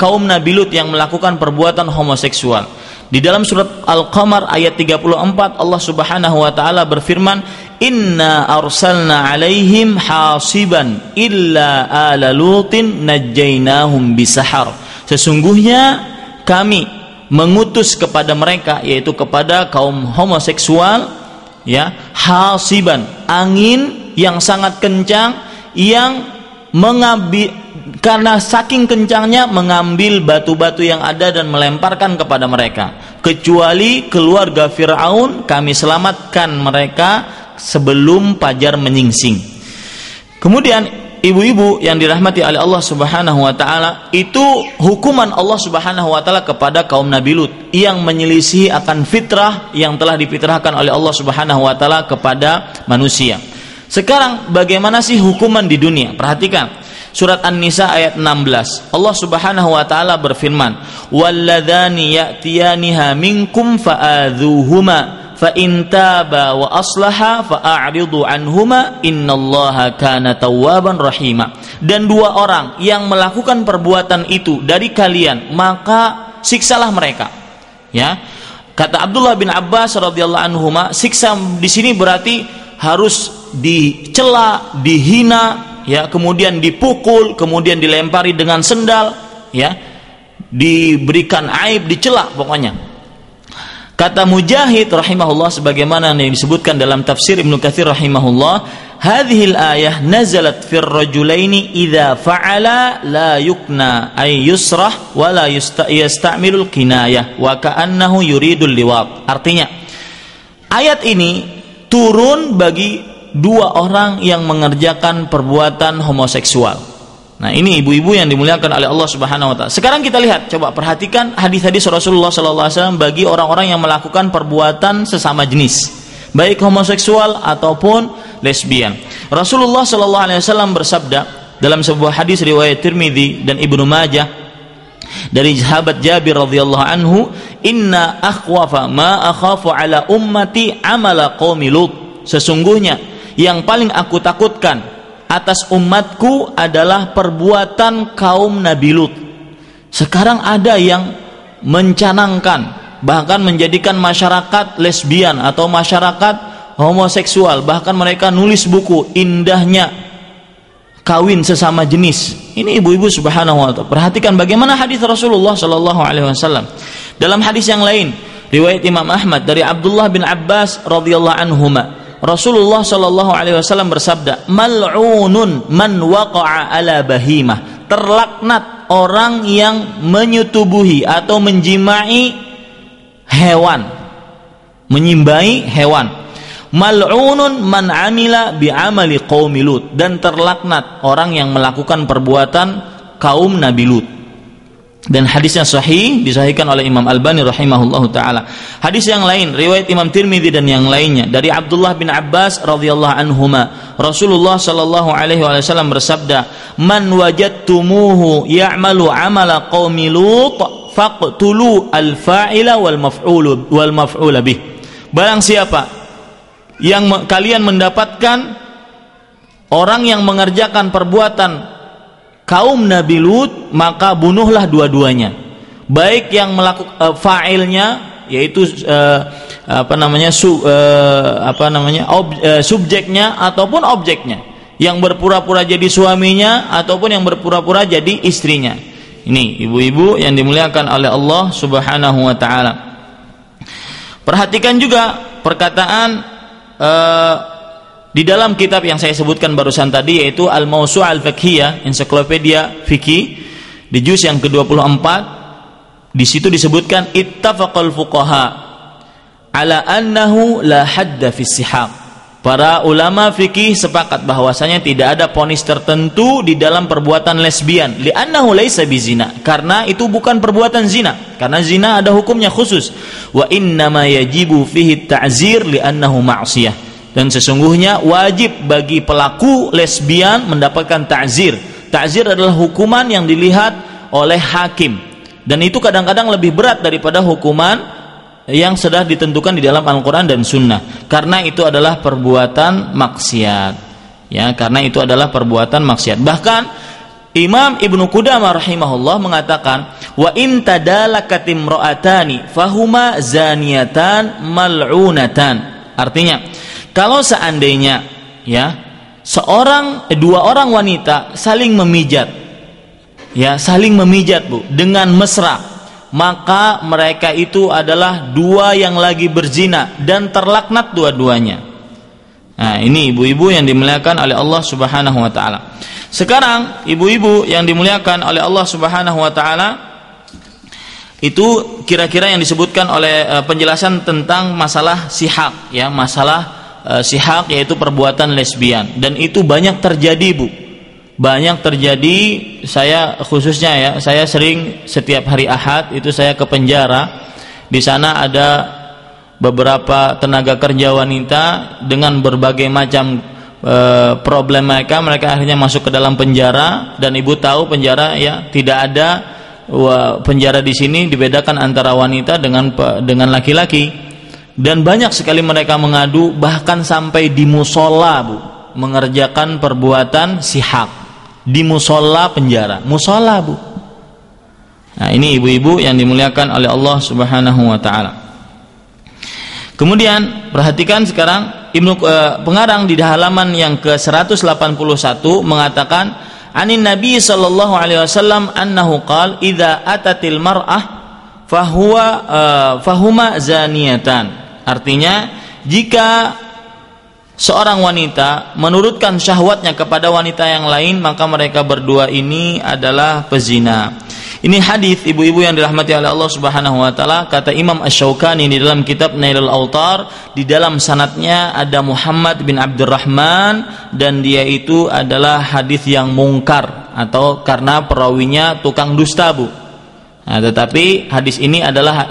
kaum Nabi Lut yang melakukan perbuatan homoseksual? Di dalam surat Al-Qamar ayat 34 Allah Subhanahu wa taala berfirman, inna arsalna alaihim hasiban illa ala lutin najjaynahum bisahar. Sesungguhnya kami mengutus kepada mereka, yaitu kepada kaum homoseksual, ya, hasiban, angin yang sangat kencang yang mengambil, karena saking kencangnya mengambil batu-batu yang ada dan melemparkan kepada mereka. Kecuali keluarga Fir'aun, kami selamatkan mereka sebelum fajar menyingsing. Kemudian ibu-ibu yang dirahmati oleh Allah Subhanahu wa taala, itu hukuman Allah Subhanahu wa taala kepada kaum Nabi Lut yang menyelisih akan fitrah yang telah difitrahkan oleh Allah Subhanahu wa taala kepada manusia. Sekarang bagaimana sih hukuman di dunia? Perhatikan surat An-Nisa ayat 16. Allah Subhanahu wa taala berfirman, "Walladzani ya'tiyaniha minkum fa'adzuhuma fa in taba wa aslaha fa'aridu anhuma innallaha kana tawwaban rahima." Dan dua orang yang melakukan perbuatan itu dari kalian, maka siksalah mereka. Ya. Kata Abdullah bin Abbas radhiyallahu anhuma, siksa di sini berarti harus dicela, dihina, ya, kemudian dipukul, kemudian dilempari dengan sendal, ya, diberikan aib, dicela pokoknya. Kata Mujahid rahimahullah, sebagaimana yang disebutkan dalam tafsir Ibnu Katsir rahimahullah, hadhil ayah nazalat fir rajulaini idza fa'ala la yukna ay yusrah wa la yasta'milul kinayah wa ka'annahu yuridul liwat. Artinya ayat ini turun bagi dua orang yang mengerjakan perbuatan homoseksual. Nah, ini ibu-ibu yang dimuliakan oleh Allah Subhanahu wa taala. Sekarang kita lihat, coba perhatikan hadis-hadis Rasulullah sallallahu alaihi wasallam bagi orang-orang yang melakukan perbuatan sesama jenis, baik homoseksual ataupun lesbian. Rasulullah sallallahu alaihi wasallam bersabda dalam sebuah hadis riwayat Tirmidzi dan Ibnu Majah dari sahabat Jabir radhiyallahu anhu, "Inna akhwafa ma akhafu ala ummati amala qaumi Lut." Sesungguhnya yang paling aku takutkan atas umatku adalah perbuatan kaum Nabi Lut. Sekarang ada yang mencanangkan, bahkan menjadikan masyarakat lesbian atau masyarakat homoseksual, bahkan mereka nulis buku indahnya kawin sesama jenis. Ini ibu-ibu subhanahu wa ta'ala. Perhatikan bagaimana hadis Rasulullah sallallahu alaihi wasallam. Dalam hadis yang lain, riwayat Imam Ahmad dari Abdullah bin Abbas radhiyallahu anhuma, Rasulullah sallallahu alaihi wasallam bersabda, "Mal'unun man waqa'a ala bahimah." Terlaknat orang yang menyetubuhi atau menjimai hewan, menyimbai hewan. Mal'unun man amila bi'amali qaumi Lut. Dan terlaknat orang yang melakukan perbuatan kaum Nabi Lut. Dan hadisnya sahih, disahihkan oleh Imam Albani rahimahullahu taala. Hadis yang lain riwayat Imam Tirmidzi dan yang lainnya dari Abdullah bin Abbas radhiyallahu anhuma, Rasulullah sallallahu alaihi wasallam bersabda, "Man wajadtumuhu ya'malu 'amala qaumi Lut faqtulu al-fa'ila wal maf'ula bih." Barang siapa yang kalian mendapatkan orang yang mengerjakan perbuatan kaum Nabi Lut, maka bunuhlah dua-duanya, baik yang melakukan fa'ilnya, yaitu subjeknya ataupun objeknya, yang berpura-pura jadi suaminya ataupun yang berpura-pura jadi istrinya. Ini ibu-ibu yang dimuliakan oleh Allah Subhanahu wa taala. Perhatikan juga perkataan di dalam kitab yang saya sebutkan barusan tadi, yaitu Al-Mawsu' Al-Fiqhiyah, ensiklopedia fikih, di juz yang ke-24, di situ disebutkan ittafaqal fuqaha ala annahu la hadda fi sihaq. Para ulama fikih sepakat bahwasanya tidak ada vonis tertentu di dalam perbuatan lesbian, li'annahu laisa bizina, karena itu bukan perbuatan zina, karena zina ada hukumnya khusus. Wa innama yajibu fihi ta'zir li'annahu ma'siyah. Dan sesungguhnya wajib bagi pelaku lesbian mendapatkan ta'zir. Ta'zir adalah hukuman yang dilihat oleh hakim, dan itu kadang-kadang lebih berat daripada hukuman yang sudah ditentukan di dalam Al-Quran dan Sunnah, karena itu adalah perbuatan maksiat. Ya, karena itu adalah perbuatan maksiat. Bahkan Imam Ibnu Qudamah rahimahullah mengatakan, wa in tadalakat imra'atani fahuma zaniyatan mal'unatan. Artinya, kalau seandainya ya dua orang wanita saling memijat, ya saling memijat Bu dengan mesra, maka mereka itu adalah dua yang lagi berzina dan terlaknat dua-duanya. Nah, ini ibu-ibu yang dimuliakan oleh Allah Subhanahu wa taala. Sekarang ibu-ibu yang dimuliakan oleh Allah Subhanahu wa taala, itu kira-kira yang disebutkan oleh penjelasan tentang masalah sihak, ya, masalah sihak yaitu perbuatan lesbian, dan itu banyak terjadi Bu banyak terjadi. Saya khususnya ya, saya sering setiap hari Ahad itu saya ke penjara. Di sana ada beberapa tenaga kerja wanita dengan berbagai macam problem mereka akhirnya masuk ke dalam penjara. Dan ibu tahu penjara ya, tidak ada penjara di sini dibedakan antara wanita dengan laki-laki. Dan banyak sekali mereka mengadu, bahkan sampai di musola, Bu, mengerjakan perbuatan sihak di musola penjara, musola, Bu. Nah, ini ibu-ibu yang dimuliakan oleh Allah Subhanahu wa taala. Kemudian perhatikan sekarang pengarang di halaman yang ke-181 mengatakan, anin Nabi sallallahu alaihi wasallam annahu qala idza atatil mar'ah fahuma zaniyatan. Artinya, jika seorang wanita menurutkan syahwatnya kepada wanita yang lain, maka mereka berdua ini adalah pezina. Ini hadis ibu-ibu yang dirahmati oleh Allah Subhanahu wa taala. Kata Imam Asy-Syaukani di dalam kitab Nailul Autar, di dalam sanadnya ada Muhammad bin Abdurrahman, dan dia itu adalah hadis yang mungkar, atau karena perawinya tukang dusta, Bu. Nah, tetapi hadis ini adalah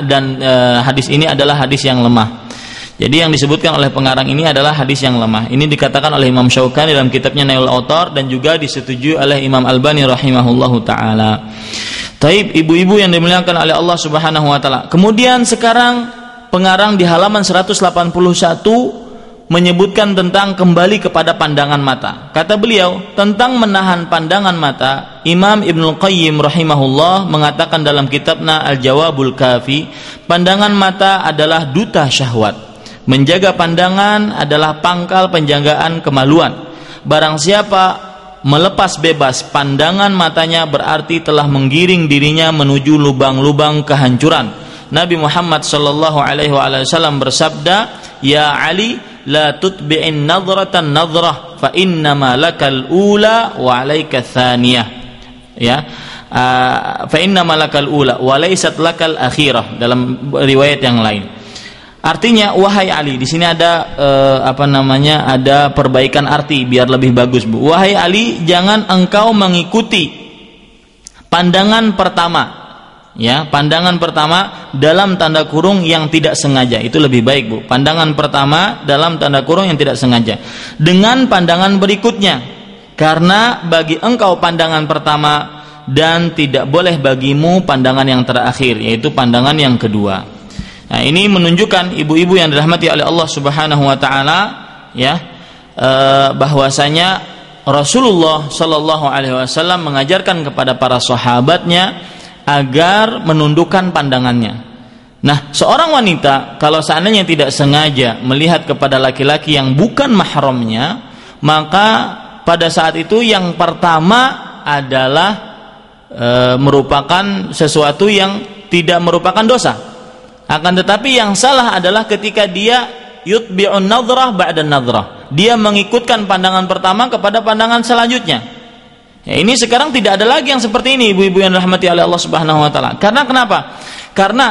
hadis yang lemah. Jadi yang disebutkan oleh pengarang ini adalah hadis yang lemah. Ini dikatakan oleh Imam Syaukani dalam kitabnya Nailul Autar, dan juga disetujui oleh Imam Albani rahimahullahu taala. Taib, ibu-ibu yang dimuliakan oleh Allah Subhanahu wa taala. Kemudian sekarang pengarang di halaman 181 menyebutkan tentang kembali kepada pandangan mata. Kata beliau, tentang menahan pandangan mata, Imam Ibnul Qayyim rahimahullah mengatakan dalam kitabnya Al-Jawabul Kafi, pandangan mata adalah duta syahwat. Menjaga pandangan adalah pangkal penjagaan kemaluan. Barang siapa melepas bebas pandangan matanya, berarti telah menggiring dirinya menuju lubang-lubang kehancuran. Nabi Muhammad sallallahu alaihi wasallam bersabda, "Ya Ali, la tutbi'in nadratan nadrah, fa innama lakal ula wa 'alaika tsaniyah." Ya. Fa innama lakal ula wa laysat lakal akhirah, dalam riwayat yang lain. Artinya, wahai Ali, di sini ada ada perbaikan arti biar lebih bagus, Bu. Wahai Ali, jangan engkau mengikuti pandangan pertama, ya, pandangan pertama dalam tanda kurung yang tidak sengaja. Itu lebih baik, Bu. Pandangan pertama dalam tanda kurung yang tidak sengaja dengan pandangan berikutnya, karena bagi engkau pandangan pertama dan tidak boleh bagimu pandangan yang terakhir, yaitu pandangan yang kedua. Nah, ini menunjukkan ibu-ibu yang dirahmati oleh Allah Subhanahu wa taala, ya, bahwasanya Rasulullah sallallahu alaihi wasallam mengajarkan kepada para sahabatnya agar menundukkan pandangannya. Nah, seorang wanita kalau seandainya tidak sengaja melihat kepada laki-laki yang bukan mahramnya, maka pada saat itu yang pertama adalah merupakan sesuatu yang tidak merupakan dosa. Akan tetapi yang salah adalah ketika dia yutbi'un nadrah ba'da nadrah, dia mengikutkan pandangan pertama kepada pandangan selanjutnya. Ya, ini sekarang tidak ada lagi yang seperti ini, ibu-ibu yang dirahmati oleh Allah Subhanahu wa taala. Karena kenapa? Karena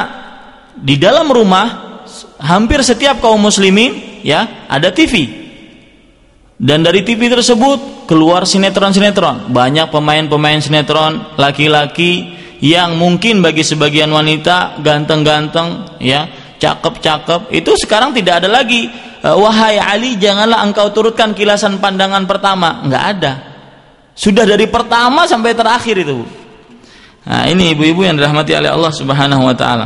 di dalam rumah hampir setiap kaum muslimin, ya, ada TV. Dan dari TV tersebut keluar sinetron-sinetron. Banyak pemain-pemain sinetron laki-laki yang mungkin bagi sebagian wanita ganteng-ganteng, ya, cakep-cakep. Itu sekarang tidak ada lagi wahai Ali, janganlah engkau turutkan kilasan pandangan pertama. Enggak ada. Sudah dari pertama sampai terakhir itu. Nah, ini ibu-ibu yang dirahmati oleh Allah Subhanahu wa taala.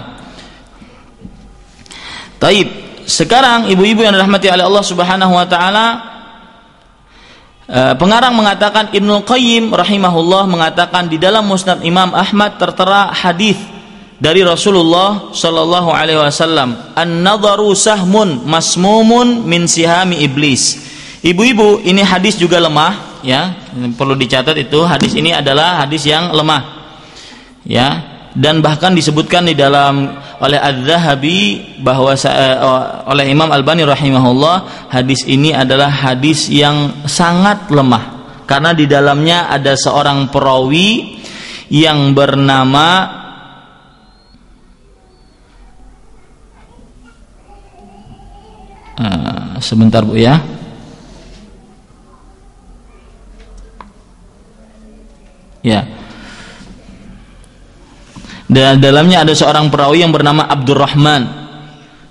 Taib. Sekarang ibu-ibu yang dirahmati oleh Allah Subhanahu wa taala, pengarang mengatakan, Ibnul Qayyim rahimahullah mengatakan di dalam Musnad Imam Ahmad tertera hadis dari Rasulullah sallallahu alaihi wasallam, an-nadharu sahmun masmumun min sihami iblis. Ibu-ibu, ini hadis juga lemah, ya, perlu dicatat itu, hadis ini adalah hadis yang lemah, ya, dan bahkan disebutkan di dalam oleh Az-Zahabi bahwa oleh Imam Albani rahimahullah, hadis ini adalah hadis yang sangat lemah karena di dalamnya ada seorang perawi yang bernama sebentar Bu, ya. Ya. Dan dalamnya ada seorang perawi yang bernama Abdurrahman,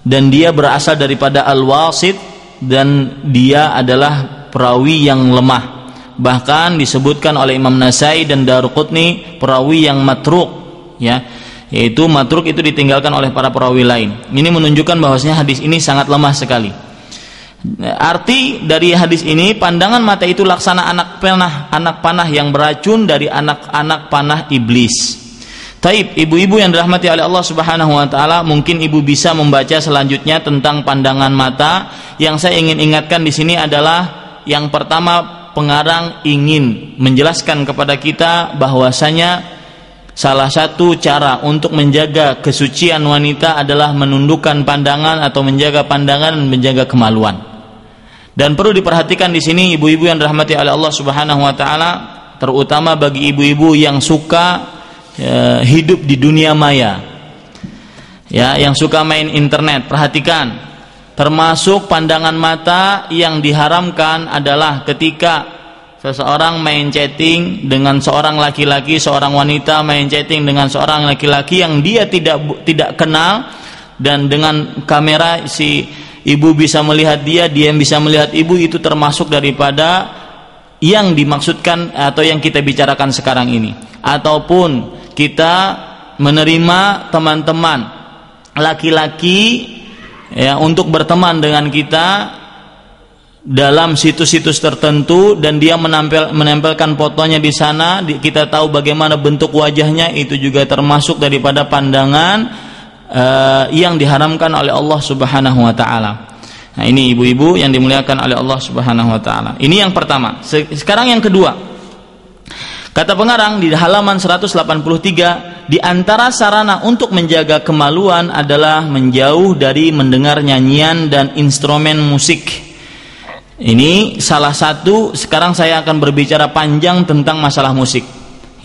dan dia berasal daripada Al-Wasit, dan dia adalah perawi yang lemah. Bahkan disebutkan oleh Imam Nasai dan Daruqutni perawi yang matruk, ya, yaitu matruk itu ditinggalkan oleh para perawi lain. Ini menunjukkan bahwasanya hadis ini sangat lemah sekali. Arti dari hadis ini, pandangan mata itu laksana anak panah yang beracun dari anak-anak panah iblis. Taib, ibu-ibu yang dirahmati oleh Allah Subhanahu wa taala, mungkin ibu bisa membaca selanjutnya tentang pandangan mata. Yang saya ingin ingatkan di sini adalah yang pertama, pengarang ingin menjelaskan kepada kita bahwasanya salah satu cara untuk menjaga kesucian wanita adalah menundukkan pandangan atau menjaga pandangan dan menjaga kemaluan. Dan perlu diperhatikan di sini ibu-ibu yang dirahmati oleh Allah Subhanahu wa taala, terutama bagi ibu-ibu yang suka hidup di dunia maya, ya, yang suka main internet. Perhatikan, termasuk pandangan mata yang diharamkan adalah ketika seseorang main chatting dengan seorang laki-laki, seorang wanita main chatting dengan seorang laki-laki yang dia tidak kenal, dan dengan kamera si ibu bisa melihat dia bisa melihat ibu. Itu termasuk daripada yang dimaksudkan atau yang kita bicarakan sekarang ini. Ataupun kita menerima teman-teman laki-laki, ya, untuk berteman dengan kita dalam situs-situs tertentu, dan dia menempelkan fotonya di sana, kita tahu bagaimana bentuk wajahnya. Itu juga termasuk daripada pandangan yang diharamkan oleh Allah Subhanahu wa taala. Nah, ini ibu-ibu yang dimuliakan oleh Allah Subhanahu wa taala. Ini yang pertama. Sekarang yang kedua. Kata pengarang di halaman 183, di antara sarana untuk menjaga kemaluan adalah menjauh dari mendengar nyanyian dan instrumen musik. Ini salah satu. Sekarang saya akan berbicara panjang tentang masalah musik,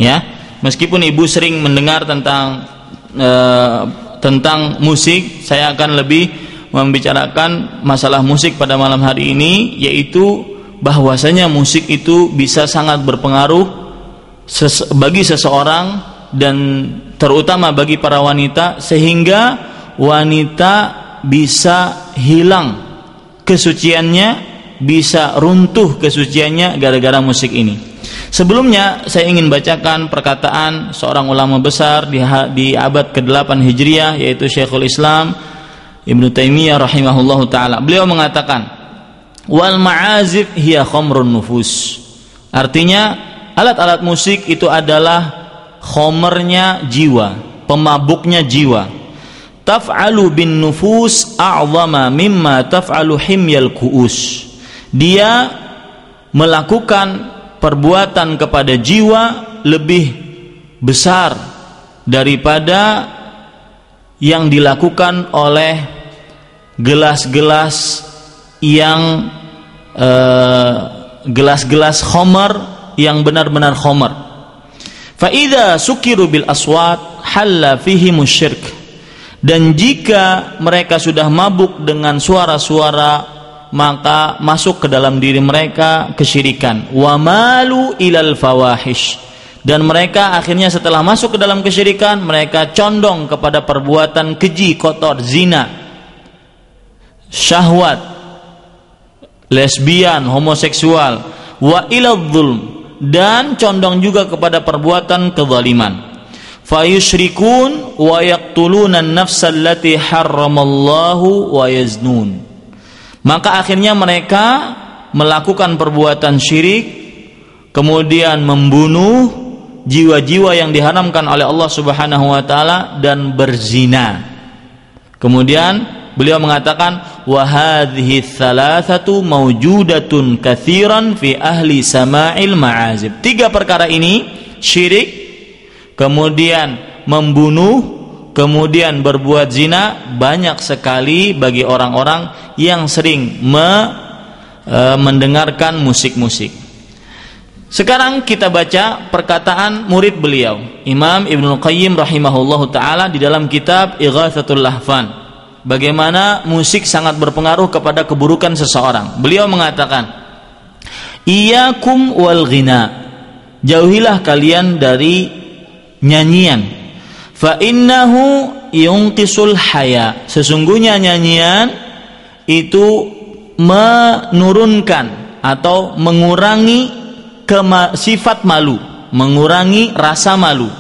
ya. Meskipun ibu sering mendengar tentang musik, saya akan lebih membicarakan masalah musik pada malam hari ini, yaitu bahwasanya musik itu bisa sangat berpengaruh bagi seseorang, dan terutama bagi para wanita, sehingga wanita bisa hilang kesuciannya, bisa runtuh kesuciannya gara-gara musik ini. Sebelumnya saya ingin bacakan perkataan seorang ulama besar di abad ke-8 Hijriah, yaitu Syekhul Islam Ibnu Taimiyah rahimahullahu taala. Beliau mengatakan, wal ma'azif hiya khamrun nufus. Artinya, alat-alat musik itu adalah khomernya jiwa, pemabuknya jiwa. Taf'alu bin nufus a'zama mimma taf'alu himyal ku'us. Dia melakukan perbuatan kepada jiwa lebih besar daripada yang dilakukan oleh gelas-gelas yang gelas-gelas khamar yang benar-benar khamar. Fa idza sukiru bil aswat halla fihi musyrik. Dan jika mereka sudah mabuk dengan suara-suara, maka masuk ke dalam diri mereka kesyirikan. Wa malu ilal fawahish. Dan mereka akhirnya setelah masuk ke dalam kesyirikan, mereka condong kepada perbuatan keji, kotor, zina, syahwat, lesbian, homoseksual, wa ilal zulm, dan condong juga kepada perbuatan kezaliman. Fayusyrikun wa yaqtuluna an-nafsa allati harramallahu wa yaznun. Maka akhirnya mereka melakukan perbuatan syirik, kemudian membunuh jiwa-jiwa yang diharamkan oleh Allah Subhanahu wa taala, dan berzina. Kemudian beliau mengatakan, wa hadhihi thalathatu mawjudatun katsiran fi ahli sama'il ma'azib. 3 perkara ini, syirik, kemudian membunuh, kemudian berbuat zina, banyak sekali bagi orang-orang yang sering mendengarkan musik-musik. Sekarang kita baca perkataan murid beliau, Imam Ibnu Qayyim rahimahullahu taala, di dalam kitab Ighatsatul Lahfan, bagaimana musik sangat berpengaruh kepada keburukan seseorang. Beliau mengatakan, iyyakum wal ghina. jauhilah kalian dari nyanyian. Fa innahu yunqisul haya, sesungguhnya nyanyian itu menurunkan atau mengurangi sifat malu, mengurangi rasa malu.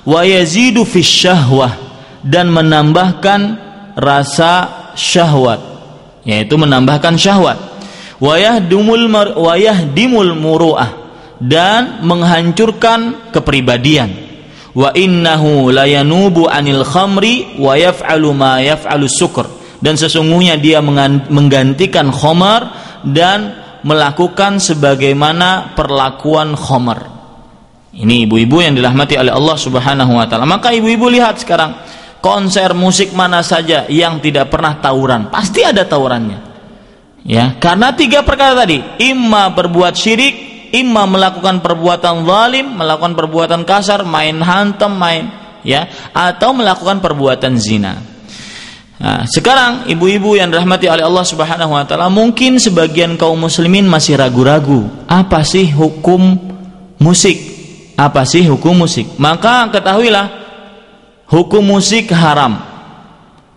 Wa yazidu fis syahwah, dan menambahkan rasa syahwat, yaitu menambahkan syahwat. Wa yahdimul muru'ah, dan menghancurkan kepribadian. Wa innahu layanubu anil khamri wa yaf'alu ma yaf'alu sukr, dan sesungguhnya dia menggantikan khamar dan melakukan sebagaimana perlakuan khamar. Ini ibu-ibu yang dirahmati oleh Allah Subhanahu wa taala. Maka ibu-ibu lihat sekarang, konser musik mana saja yang tidak pernah tawuran, pasti ada tawurannya. Ya, karena 3 perkara tadi, imma berbuat syirik, imma melakukan perbuatan zalim, melakukan perbuatan kasar, main hantem, ya, atau melakukan perbuatan zina. Nah, sekarang ibu-ibu yang dirahmati oleh Allah Subhanahu wa taala, mungkin sebagian kaum muslimin masih ragu-ragu, apa sih hukum musik? Apa sih hukum musik? Maka ketahuilah, hukum musik haram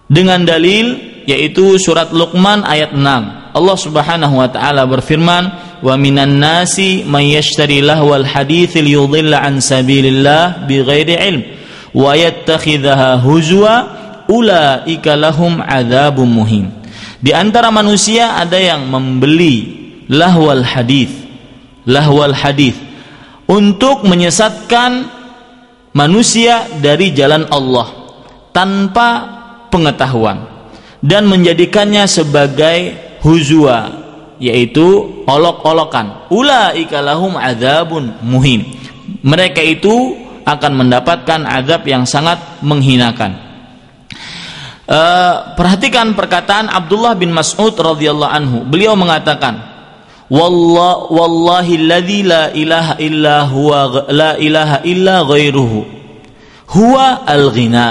dengan dalil, yaitu surat Luqman ayat 6. Allah Subhanahu wa taala berfirman, wa minan nasi may yashtari lahwal hadits liyudilla an sabilillah bighairi ilm wa yattakhidhaha huzwa ulaika lahum adzabun muhin. Di antara manusia ada yang membeli lahwal hadits untuk menyesatkan manusia dari jalan Allah tanpa pengetahuan dan menjadikannya sebagai huzwa, yaitu olok-olokan. Ulaika lahum adzabun muhin. Mereka itu akan mendapatkan azab yang sangat menghinakan. Perhatikan perkataan Abdullah bin Mas'ud radhiyallahu anhu. Beliau mengatakan, wallahi alladzi la ilaha illa huwa la ilaha illa ghairuhu huwa al-ghina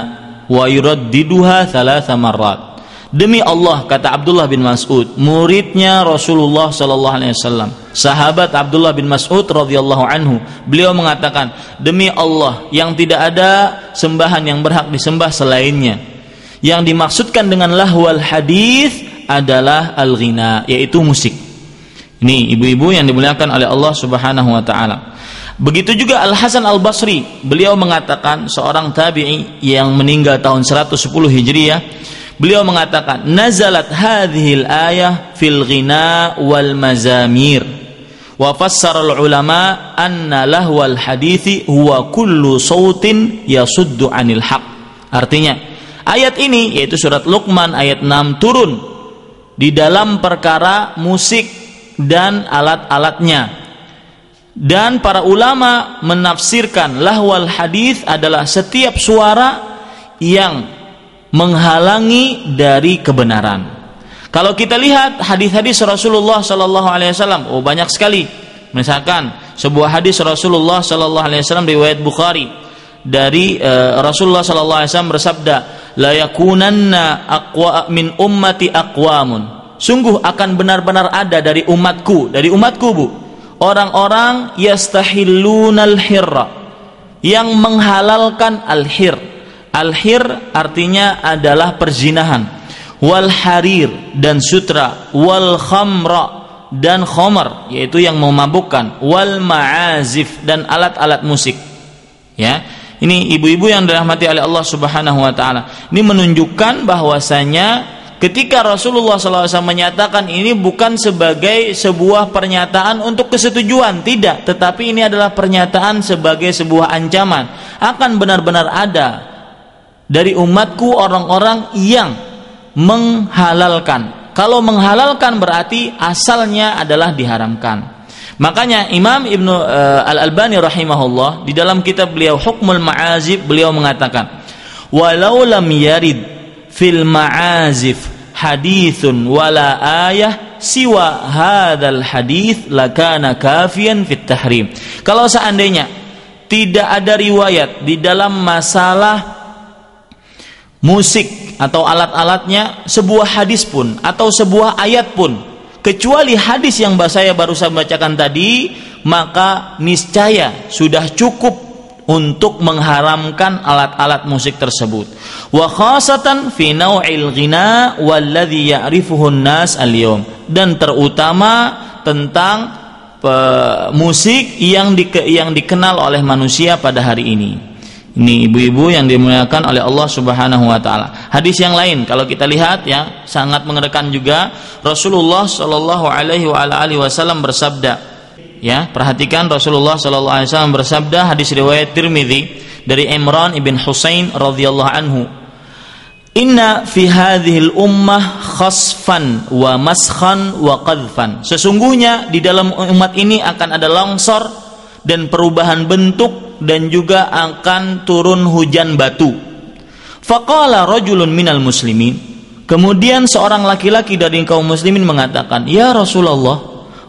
wa yuraddiduha 3 marrat. Demi Allah, kata Abdullah bin Mas'ud, muridnya Rasulullah sallallahu alaihi wasallam, sahabat Abdullah bin Mas'ud radhiyallahu anhu, beliau mengatakan, demi Allah yang tidak ada sembahan yang berhak disembah selainnya, yang dimaksudkan dengan lahwal hadis adalah al-ghina, yaitu musik. Ini ibu-ibu yang dimuliakan oleh Allah Subhanahu wa taala. Begitu juga Al-Hasan Al-Basri, beliau mengatakan, seorang tabi'i yang meninggal tahun 110 Hijriah, beliau mengatakan, nazalat hadhil ayah fil ghina wal mazamir wa fassara al-ulama anna lahwal hadithi huwa kullu sautin yasuddu anil haq. Artinya, ayat ini, yaitu surat Luqman ayat 6, turun di dalam perkara musik dan alat-alatnya. Dan para ulama menafsirkan lahwal hadis adalah setiap suara yang menghalangi dari kebenaran. Kalau kita lihat hadis-hadis Rasulullah sallallahu alaihi wasallam, banyak sekali. Misalkan sebuah hadis Rasulullah sallallahu alaihi wasallam riwayat Bukhari dari Rasulullah sallallahu alaihi wasallam bersabda, la yakunanna aqwa min ummati aqwamun, sungguh akan benar-benar ada dari umatku bu, orang-orang yastahillunal hirra, yang menghalalkan al-hir. Al-hir artinya adalah perzinahan, wal harir dan sutra, wal khamra dan khamar, yaitu yang memabukkan, wal ma'azif dan alat-alat musik. Ya, ini ibu-ibu yang dirahmati oleh Allah Subhanahu wa taala. Ini menunjukkan bahwasanya ketika Rasulullah SAW menyatakan ini bukan sebagai sebuah pernyataan untuk kesetujuan, tidak, tetapi ini adalah pernyataan sebagai sebuah ancaman. Akan benar-benar ada dari umatku orang-orang yang menghalalkan. Kalau menghalalkan berarti asalnya adalah diharamkan. Makanya Imam Ibnu Al-Albani rahimahullah di dalam kitab beliau Hukmul Ma'azif, beliau mengatakan, walau lam yarid fil ma'azif hadithun wala ayah siwa hadzal hadits lakana kafiyan fit tahrim. Kalau seandainya tidak ada riwayat di dalam masalah musik atau alat-alatnya, sebuah hadis pun atau sebuah ayat pun, kecuali hadis yang saya baru bacakan tadi, maka niscaya sudah cukup untuk mengharamkan alat-alat musik tersebut. Wa khasatan fi naw'il ghina walladhi ya'rifuhu an-nas al-yawm, dan terutama tentang musik yang dikenal oleh manusia pada hari ini. Ini ibu-ibu yang dimuliakan oleh Allah Subhanahu wa taala. Hadis yang lain kalau kita lihat ya sangat mengerikan juga. Rasulullah sallallahu alaihi wasallam bersabda, ya, perhatikan, Rasulullah sallallahu alaihi wasallam bersabda, hadis riwayat Tirmidzi dari Imran ibn Husain radhiyallahu anhu, "Inna fi hadhil ummah khasfan wa maskhan wa qadhfan." Sesungguhnya di dalam umat ini akan ada longsor dan perubahan bentuk dan juga akan turun hujan batu. Faqala rajulun minal muslimin. Kemudian seorang laki-laki dari kaum muslimin mengatakan, "Ya Rasulullah,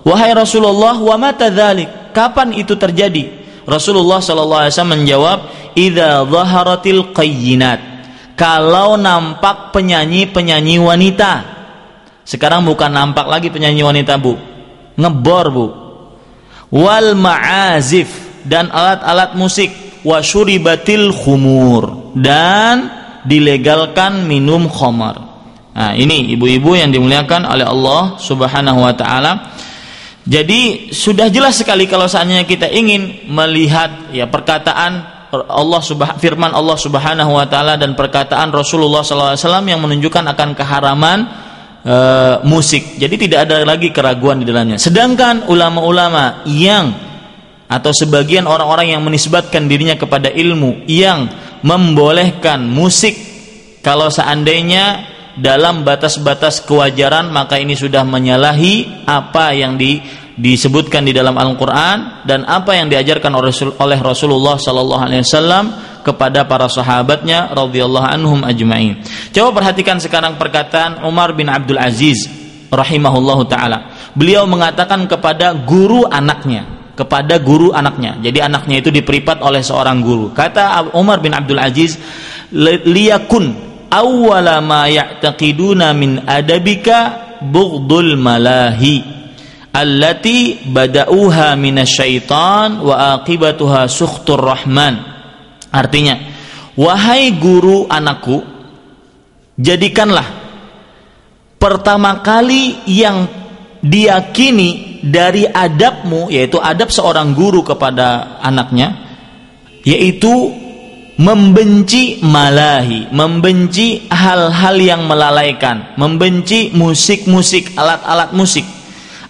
wahai Rasulullah, wa mata dzalik? Kapan itu terjadi?" Rasulullah sallallahu alaihi wasallam menjawab, "Idza dhaharatil qayyinat." Kalau nampak penyanyi-penyanyi wanita. Sekarang bukan nampak lagi penyanyi wanita, Bu. Ngebor, Bu. Wal ma'azif, dan alat-alat musik, wa syuribatil khumur, dan dilegalkan minum khamar. Nah, ini ibu-ibu yang dimuliakan oleh Allah Subhanahu wa taala. Jadi sudah jelas sekali kalau seandainya kita ingin melihat ya perkataan firman Allah Subhanahu wa taala dan perkataan Rasulullah sallallahu alaihi wasallam yang menunjukkan akan keharaman musik. Jadi tidak ada lagi keraguan di dalamnya. Sedangkan ulama-ulama atau sebagian orang-orang yang menisbatkan dirinya kepada ilmu yang membolehkan musik kalau seandainya dalam batas-batas kewajaran, maka ini sudah menyalahi apa yang disebutkan di dalam Al-Quran dan apa yang diajarkan oleh Rasulullah sallallahu alaihi wasallam kepada para sahabatnya radhiyallahu anhum ajma'in. Coba perhatikan sekarang perkataan Umar bin Abdul Aziz rahimahullahu taala. Beliau mengatakan kepada guru anaknya. Jadi anaknya itu diperipat oleh seorang guru. Kata Umar bin Abdul Aziz, "Liyakun awwala ma ya'taqiduna min adabika bughdul malahi allati bada'uha minasyaitan wa aqibatuha sukhtur rahman." Artinya, wahai guru anakku, jadikanlah pertama kali yang diyakini dari adabmu, yaitu adab seorang guru kepada anaknya, yaitu membenci malahi, membenci hal-hal yang melalaikan, membenci musik-musik, alat-alat musik.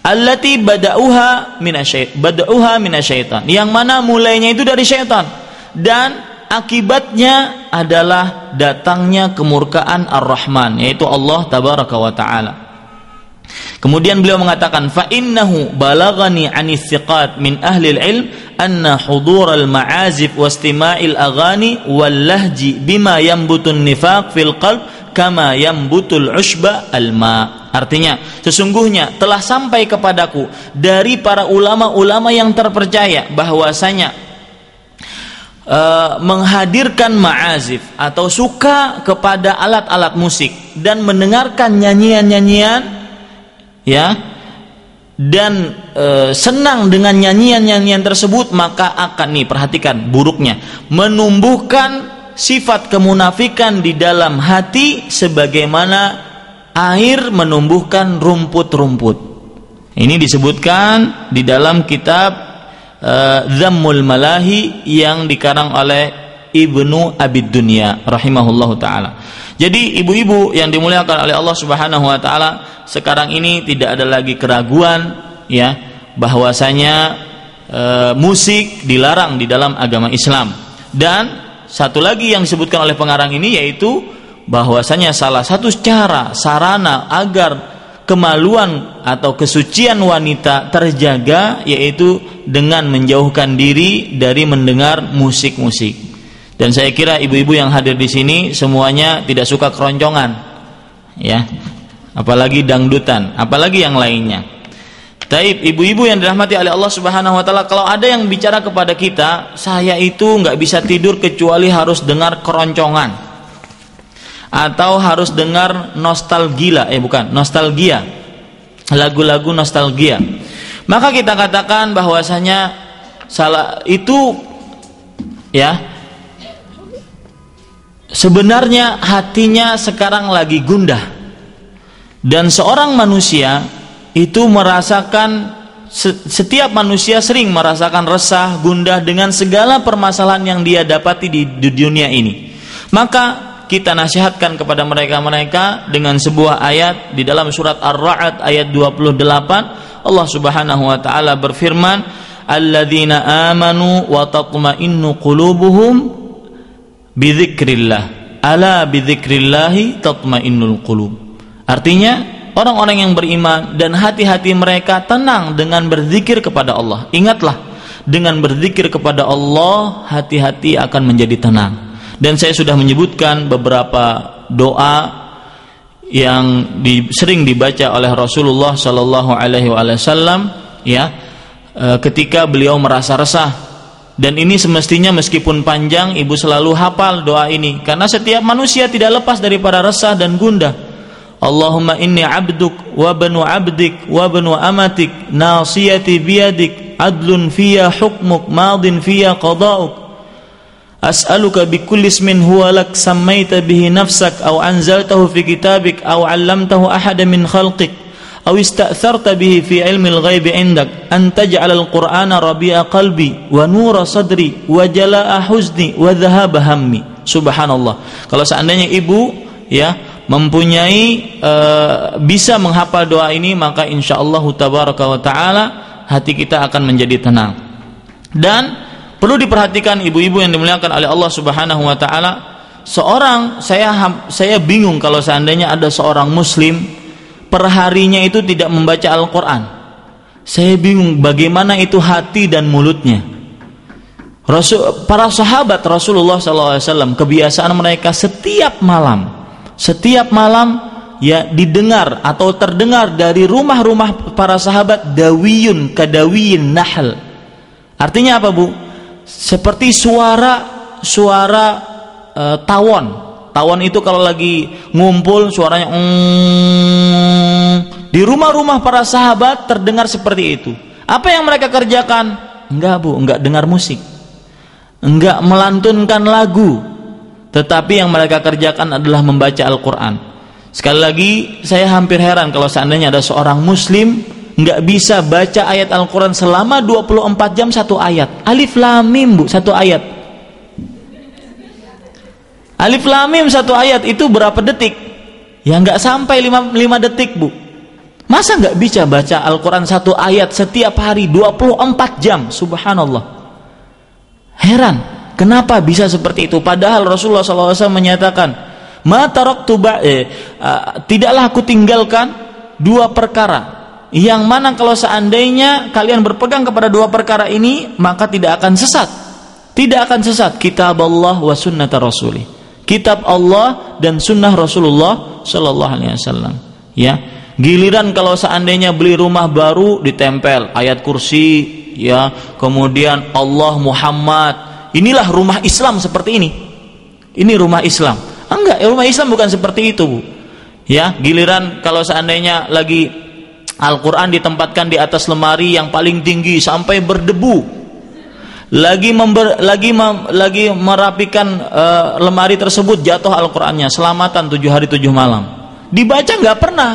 Allati bada'uha minasyaitan, yang mana mulainya itu dari syaitan dan akibatnya adalah datangnya kemurkaan Ar-Rahman, yaitu Allah tabaraka wa taala. Kemudian beliau mengatakan, fa innahu balagani anis thiqat min ahli ilm anna hudur al ma'azif wa istima'il aghani wal lahji bima yambutun nifaq fil qalb kama yambutul ushba al ma. Artinya, sesungguhnya telah sampai kepadaku dari para ulama-ulama yang terpercaya bahwasanya menghadirkan ma'azif atau suka kepada alat-alat musik dan mendengarkan nyanyian-nyanyian, ya, dan senang dengan nyanyian-nyanyian tersebut, maka akan, nih perhatikan buruknya, menumbuhkan sifat kemunafikan di dalam hati sebagaimana air menumbuhkan rumput-rumput. Ini disebutkan di dalam kitab Dhammul Malahi yang dikarang oleh Ibnu Abid Dunya rahimahullahu taala. Jadi ibu-ibu yang dimuliakan oleh Allah Subhanahu wa taala, sekarang ini tidak ada lagi keraguan, ya, bahwasanya musik dilarang di dalam agama Islam. Dan satu lagi yang disebutkan oleh pengarang ini, yaitu bahwasanya salah satu cara sarana agar kemaluan atau kesucian wanita terjaga yaitu dengan menjauhkan diri dari mendengar musik-musik. Dan saya kira ibu-ibu yang hadir di sini semuanya tidak suka keroncongan, ya, apalagi dangdutan, apalagi yang lainnya. Taib, ibu-ibu yang dirahmati oleh Allah Subhanahu wa taala, kalau ada yang bicara kepada kita, saya itu nggak bisa tidur kecuali harus dengar keroncongan atau harus dengar nostalgia, lagu-lagu nostalgia. Maka kita katakan bahwasanya salah itu ya, sebenarnya hatinya sekarang lagi gundah. Dan seorang manusia itu merasakan, setiap manusia sering merasakan resah, gundah dengan segala permasalahan yang dia dapati di dunia ini. Maka kita nasihatkan kepada mereka-mereka dengan sebuah ayat di dalam surat Ar-Ra'd ayat 28. Allah Subhanahu wa taala berfirman, "Alladzina amanu wa tatma'innu qulubuhum bidzikrillah. Ala bidzikrillahi tatma'innul qulub." Artinya, orang-orang yang beriman dan hati-hati mereka tenang dengan berzikir kepada Allah. Ingatlah, dengan berzikir kepada Allah hati-hati akan menjadi tenang. Dan saya sudah menyebutkan beberapa doa yang sering dibaca oleh Rasulullah Sallallahu Alaihi Wasallam, ya, ketika beliau merasa resah. Dan ini semestinya meskipun panjang, ibu selalu hafal doa ini, karena setiap manusia tidak lepas daripada resah dan gundah. Allahumma inni abduk wa banu abdik wa banu amatik, nasiyati biyadik, adlun fiyya hukmuk, madin fiyya qada'uk. As'aluka bikulli ismin huwa lak sammaita bihi nafsak aw anzaltahu fi kitabik aw 'allamtahu ahadan min khalqik aw ista'tharta bihi fi 'ilmil ghaibi 'indak an taj'alal qur'ana rabi'a qalbi wa nura sadri wa jalaa'a huzni wa dhahaba hammi. Subhanallah. Kalau seandainya ibu ya mempunyai bisa menghafal doa ini, maka insyaallah tabaraka wa taala hati kita akan menjadi tenang. Dan perlu diperhatikan ibu-ibu yang dimuliakan oleh Allah Subhanahu wa taala, saya bingung kalau seandainya ada seorang muslim perharinya itu tidak membaca Al-Qur'an. Saya bingung bagaimana itu hati dan mulutnya. Para sahabat Rasulullah SAW, kebiasaan mereka setiap malam ya didengar atau terdengar dari rumah-rumah para sahabat dawiyun kadawiyin nahl. Artinya apa, Bu? Seperti suara tawon. Tawon itu kalau lagi ngumpul suaranya di rumah-rumah para sahabat terdengar seperti itu. Apa yang mereka kerjakan? Enggak, Bu, enggak dengar musik, enggak melantunkan lagu, tetapi yang mereka kerjakan adalah membaca Al-Quran. Sekali lagi, saya hampir heran kalau seandainya ada seorang muslim nggak bisa baca ayat Al-Quran selama 24 jam satu ayat. Alif Lam Mim, Bu, satu ayat. Alif Lam Mim satu ayat itu berapa detik? Ya nggak sampai 5 detik, Bu. Masa nggak bisa baca Al-Quran satu ayat setiap hari 24 jam? Subhanallah. Heran, kenapa bisa seperti itu? Padahal Rasulullah SAW menyatakan, tidaklah aku tinggalkan dua perkara yang mana kalau seandainya kalian berpegang kepada dua perkara ini, maka tidak akan sesat. Tidak akan sesat. Kitab Allah wa sunnata Rasulih. Kitab Allah dan sunnah Rasulullah Sallallahu Alaihi Wasallam. Ya, giliran kalau seandainya beli rumah baru ditempel ayat kursi, ya, kemudian Allah Muhammad. Inilah rumah Islam seperti ini. Ini rumah Islam. Enggak, rumah Islam bukan seperti itu, Bu. Ya, giliran kalau seandainya lagi Al-Quran ditempatkan di atas lemari yang paling tinggi sampai berdebu, lagi merapikan lemari tersebut, jatuh Al-Qurannya, selamatan 7 hari 7 malam, dibaca nggak pernah.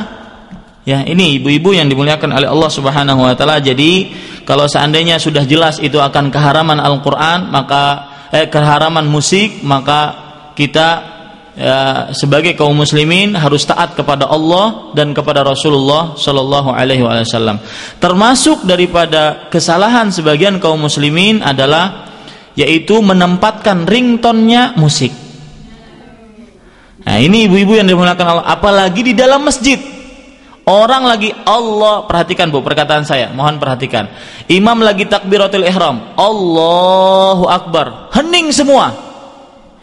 Ya, ini ibu-ibu yang dimuliakan oleh Allah Subhanahu wa taala. Jadi kalau seandainya sudah jelas itu akan keharaman Al-Quran, maka keharaman musik, maka kita sebagai kaum muslimin harus taat kepada Allah dan kepada Rasulullah Sallallahu Alaihi Wasallam. Termasuk daripada kesalahan sebagian kaum muslimin adalah yaitu menempatkan ringtone-nya musik. Nah, ini ibu-ibu yang dimuliakan Allah, apalagi di dalam masjid. Orang lagi Allah, perhatikan, Bu, perkataan saya, mohon perhatikan. Imam lagi takbiratul ihram, Allahu Akbar, hening semua.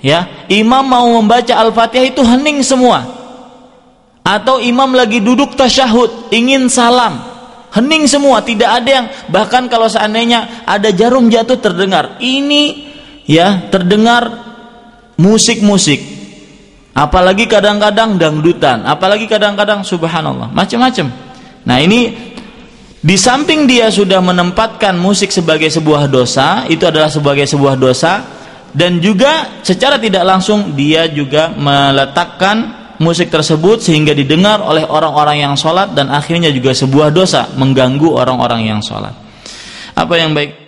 Ya, imam mau membaca Al-Fatihah itu hening semua. Atau imam lagi duduk tasyahud, ingin salam, hening semua, tidak ada yang, bahkan kalau seandainya ada jarum jatuh terdengar. Ini ya terdengar musik-musik. Apalagi kadang-kadang dangdutan, apalagi kadang-kadang subhanallah, macam-macam. Nah, ini di samping dia sudah menempatkan musik sebagai sebuah dosa, itu adalah sebagai sebuah dosa, dan juga secara tidak langsung dia juga meletakkan musik tersebut sehingga didengar oleh orang-orang yang sholat, dan akhirnya juga sebuah dosa, mengganggu orang-orang yang sholat. Apa yang baik